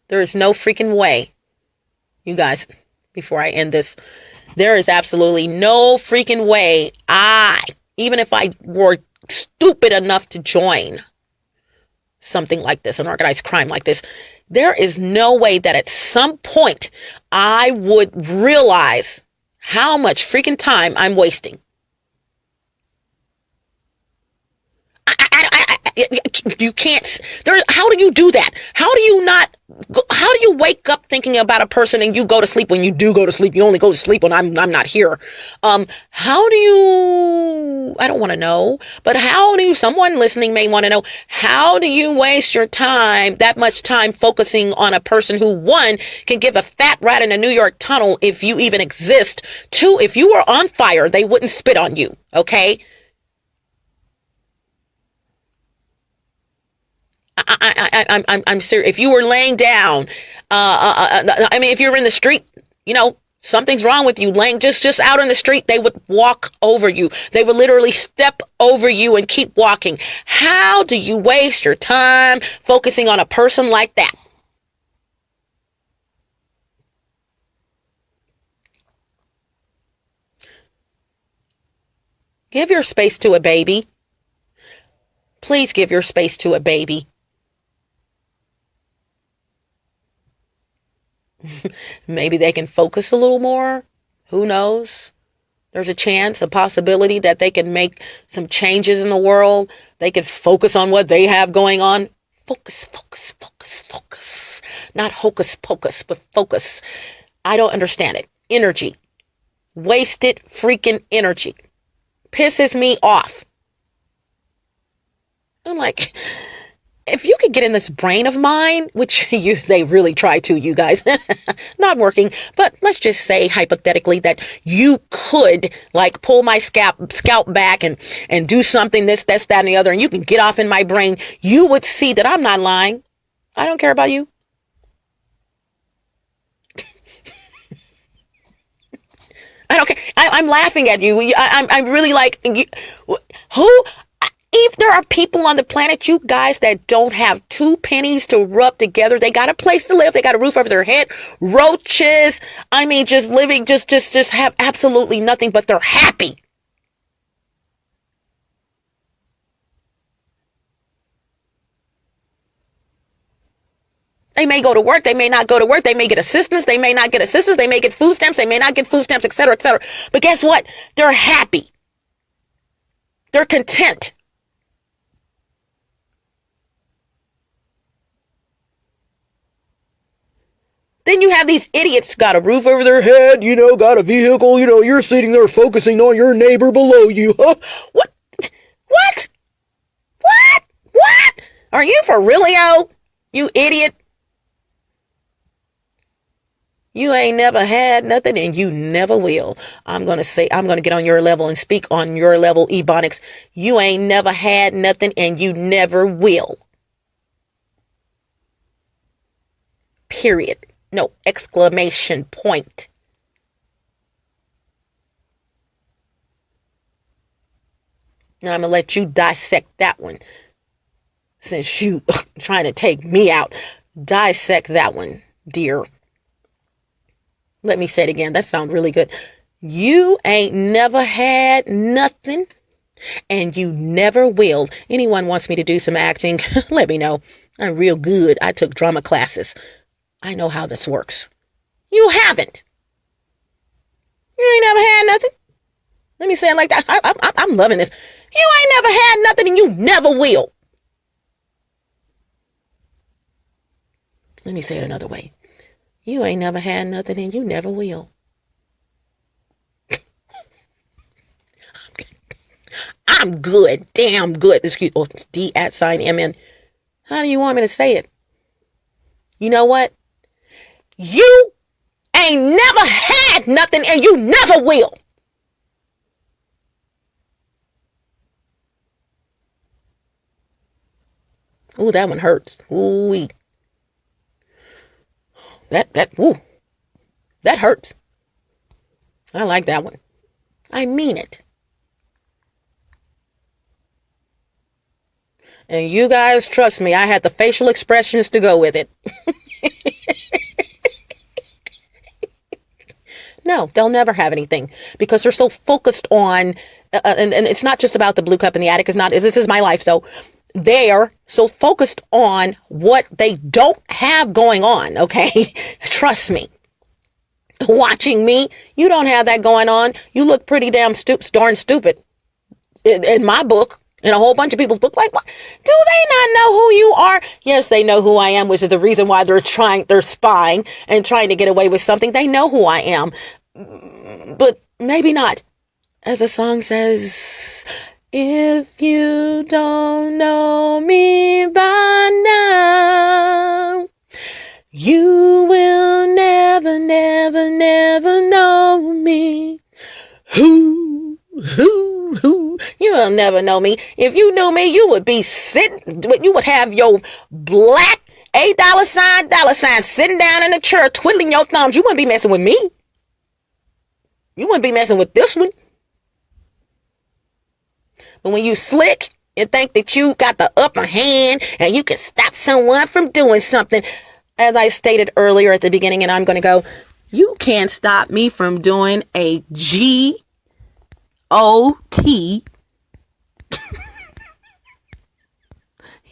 There is no freaking way, you guys, before I end this, there is absolutely no freaking way even if I were stupid enough to join something like this, an organized crime like this, there is no way that at some point I would realize how much freaking time I'm wasting. You can't. How do you do that? How do you wake up thinking about a person and you go to sleep when you do go to sleep? You only go to sleep when I'm not here. How do you? I don't want to know, but someone listening may want to know, how do you waste your time, that much time, focusing on a person who, one, can give a fat rat in a New York tunnel if you even exist. Two, if you were on fire, they wouldn't spit on you. Okay. I'm serious. If you were laying down, if you're in the street, something's wrong with you, laying just out in the street, they would walk over you. They would literally step over you and keep walking. How do you waste your time focusing on a person like that? Give your space to a baby. Please give your space to a baby. Maybe they can focus a little more. Who knows? There's a chance, a possibility that they can make some changes in the world. They can focus on what they have going on. Focus, focus, focus, focus. Not hocus pocus, but focus. I don't understand it. Energy. Wasted freaking energy. Pisses me off. I'm like, if you could get in this brain of mine, which they really try to, you guys, not working, but let's just say hypothetically that you could like pull my scalp back and do something, this, that, and the other, and you can get off in my brain, you would see that I'm not lying. I don't care about you. I don't care. I'm laughing at you. I'm really like, who? If there are people on the planet, you guys, that don't have two pennies to rub together, they got a place to live, they got a roof over their head, roaches, just living, just have absolutely nothing, but they're happy. They may go to work, they may not go to work, they may get assistance, they may not get assistance, they may get food stamps, they may not get food stamps, etc., etc. But guess what? They're happy. They're content. Then you have these idiots, got a roof over their head, got a vehicle, you're sitting there focusing on your neighbor below you. Huh? What? What? What? What? Are you for realio? You idiot. You ain't never had nothing and you never will. I'm going to get on your level and speak on your level, Ebonics. You ain't never had nothing and you never will. Period. No exclamation point. Now I'm going to let you dissect that one. Since you trying to take me out, dissect that one, dear. Let me say it again. That sounds really good. You ain't never had nothing and you never will. Anyone wants me to do some acting, let me know. I'm real good. I took drama classes. I know how this works. You haven't. You ain't never had nothing. Let me say it like that. I'm loving this. You ain't never had nothing and you never will. Let me say it another way. You ain't never had nothing and you never will. I'm good. Damn good. Excuse me. D@MN. How do you want me to say it? You know what? You ain't never had nothing and you never will. Ooh, that one hurts. Ooh-wee. That hurts. I like that one. I mean it. And you guys, trust me, I had the facial expressions to go with it. No, they'll never have anything because they're so focused on, and it's not just about the blue cup in the attic. It's not, this is my life though. They're so focused on what they don't have going on. Okay. Trust me. Watching me, you don't have that going on. You look pretty darn stupid in my book, in a whole bunch of people's book. Like, what? Do they not know who you are? Yes, they know who I am, which is the reason why they're spying and trying to get away with something. They know who I am, but maybe not. As the song says, if you don't know me by now, you will never, never, never know me. Who? You will never know me. If you knew me, you would be sitting, you would have your black $8 sitting down in a chair, twiddling your thumbs. You wouldn't be messing with me. You wouldn't be messing with this one. But when you slick and think that you got the upper hand and you can stop someone from doing something, as I stated earlier at the beginning, and I'm going to go, you can't stop me from doing a GOT.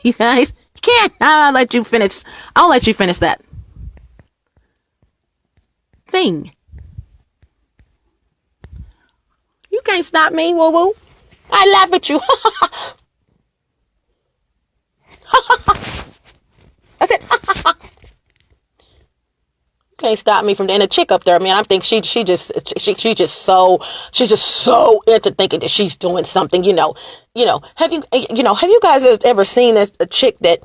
You guys can't. I'll let you finish that thing. You can't stop me, woo woo. I laugh at you. I said, you can't stop me from. And a chick up there, man, I think she's just so into thinking that she's doing something. Have you guys ever seen a chick that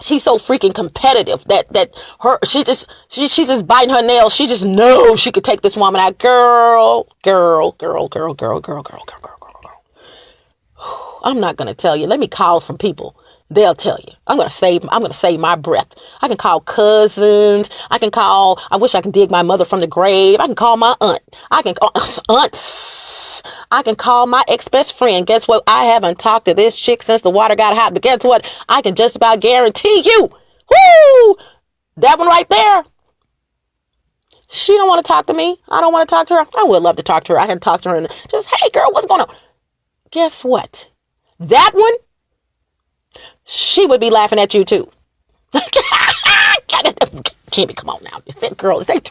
she's so freaking competitive that she's just biting her nails. She just knows she could take this woman out. Girl. I'm not gonna tell you. Let me call some people. They'll tell you. I'm gonna save my breath. I can call cousins. I wish I can dig my mother from the grave. I can call my aunt. I can call aunts. I can call my ex-best friend. Guess what? I haven't talked to this chick since the water got hot. But guess what? I can just about guarantee you. Woo! That one right there. She don't want to talk to me. I don't want to talk to her. I would love to talk to her. I can talk to her and just, hey girl, what's going on? Guess what? That one, she would be laughing at you too. Kimmy, come on now. Is that girl? Is they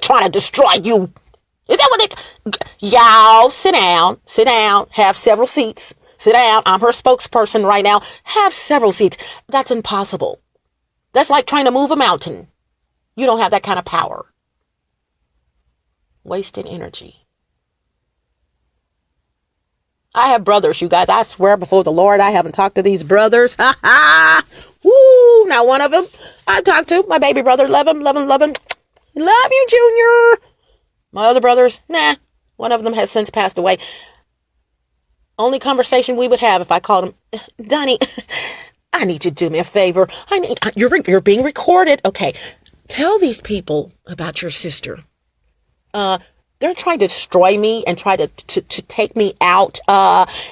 trying to destroy you? Is that what y'all sit down, have several seats, sit down. I'm her spokesperson right now. Have several seats. That's impossible. That's like trying to move a mountain. You don't have that kind of power. Wasting energy. I have brothers, you guys. I swear before the Lord, I haven't talked to these brothers. Ha ha. Woo. Now one of them I talked to, my baby brother. Love him. Love you, Junior. My other brothers, nah. One of them has since passed away. Only conversation we would have if I called him, Donnie, I need you to do me a favor. You're being recorded. Okay. Tell these people about your sister. They're trying to destroy me and try to take me out.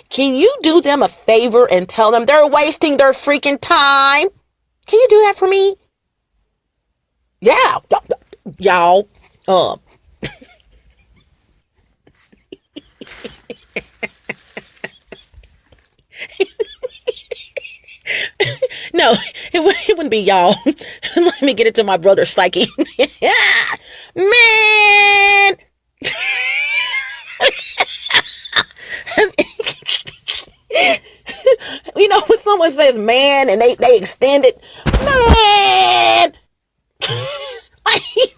Can you do them a favor and tell them they're wasting their freaking time? Can you do that for me? Yeah. Y'all. No, it wouldn't be y'all. Let me get into my brother's psyche. Man. You know when someone says man and they extend it, man.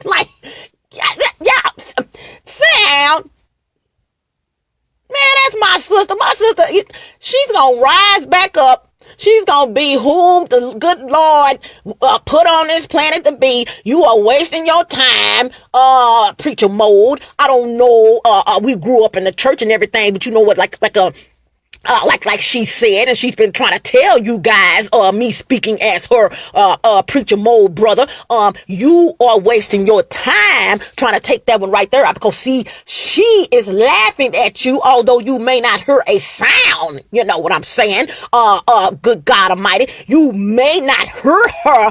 like yeah, sound. Man, that's my sister. My sister, she's gonna rise back up. She's gonna be whom the good Lord put on this planet to be. You are wasting your time, preacher mode. I don't know. We grew up in the church and everything, but you know what? Like a like she said, and she's been trying to tell you guys, me speaking as her preacher mode brother, you are wasting your time trying to take that one right there out, because see, she is laughing at you, although you may not hear a sound. You know what I'm saying? Good God Almighty, you may not hear her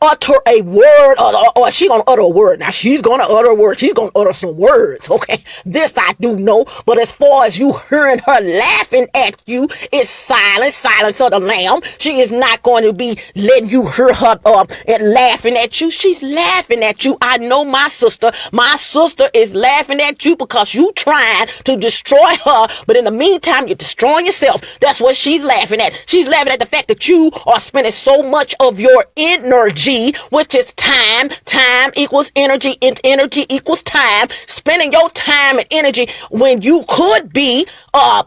utter a word, or she gonna utter a word. Now she's gonna utter a word. She's gonna utter some words. Okay, this I do know. But as far as you hearing her laughing at you, it's silence of the lamb. She is not going to be letting you hear her and laughing at you. She's laughing at you. I know my sister. My sister is laughing at you because you trying to destroy her, but in the meantime, you're destroying yourself. That's what she's laughing at. She's laughing at the fact that you are spending so much of your energy, which is time. Time equals energy, and energy equals time. Spending your time and energy when you could be,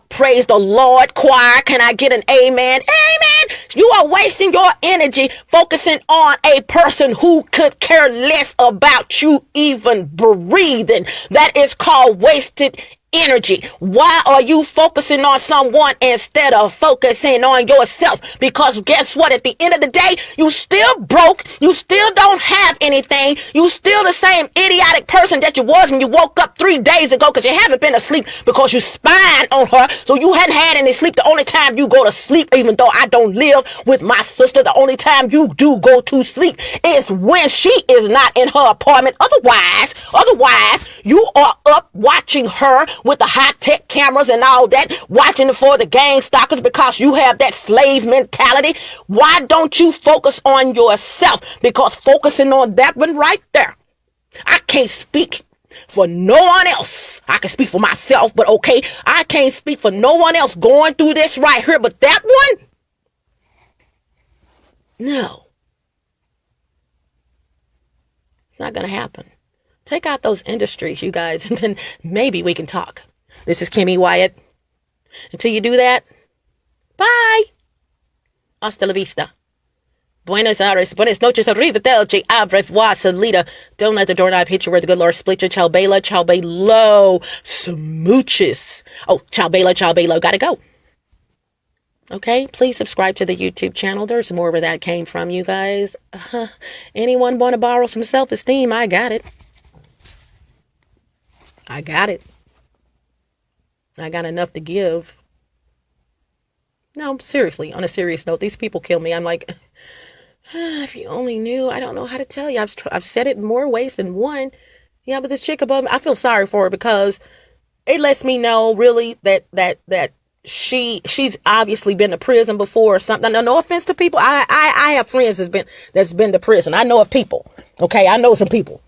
praise the Lord, choir. Can I get an amen? Amen. You are wasting your energy focusing on a person who could care less about you even breathing. That is called wasted energy. Why are you focusing on someone instead of focusing on yourself? Because guess what? At the end of the day, you still broke. You still don't have anything. You still the same idiotic person that you was when you woke up 3 days ago, because you haven't been asleep because you spying on her. So you hadn't had any sleep. The only time you go to sleep, even though I don't live with my sister, the only time you do go to sleep is when she is not in her apartment. Otherwise, you are up watching her with the high-tech cameras and all that, watching for the gang stalkers, because you have that slave mentality. Why don't you focus on yourself? Because focusing on that one right there, I can't speak for no one else. I can speak for myself, but okay, I can't speak for no one else going through this right here, but that one, no, it's not gonna happen. Take out those industries, you guys, and then maybe we can talk. This is Kimmy Wyatt. Until you do that, bye. Hasta la vista. Buenos Aires, buenas noches, arrivederci, au revoir, salida. Don't let the doorknob hit you where the good Lord split you. Ciao bella, ciao bello, smooches. Oh, ciao bella, gotta go. Okay, please subscribe to the YouTube channel. There's more where that came from, you guys. Anyone want to borrow some self-esteem? I got it. I got enough to give. No, seriously, on a serious note, these people kill me. I'm like, if you only knew. I don't know how to tell you. I've said it in more ways than one. Yeah, but this chick above me, I feel sorry for her, because it lets me know really that she's obviously been to prison before or something. No offense to people. I have friends that's been to prison. I know of people. Okay, I know some people.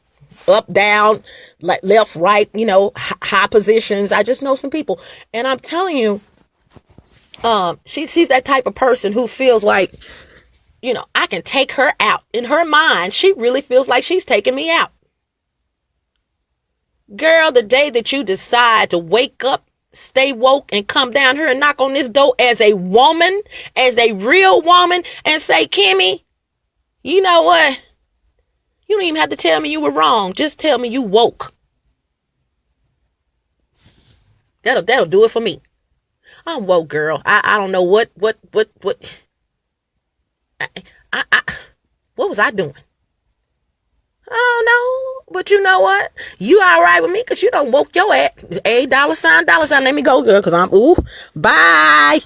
Up, down, like left, right, high positions. I just know some people. And I'm telling you, she's that type of person who feels like, I can take her out. In her mind, she really feels like she's taking me out. Girl, the day that you decide to wake up, stay woke, and come down here and knock on this door as a woman, as a real woman, and say, Kimmy, you know what? You don't even have to tell me you were wrong. Just tell me you woke. That'll do it for me. I'm woke, girl. I don't know what was I doing? I don't know. But you know what? You all right with me, because you don't woke your ass. $$. Let me go, girl, because bye.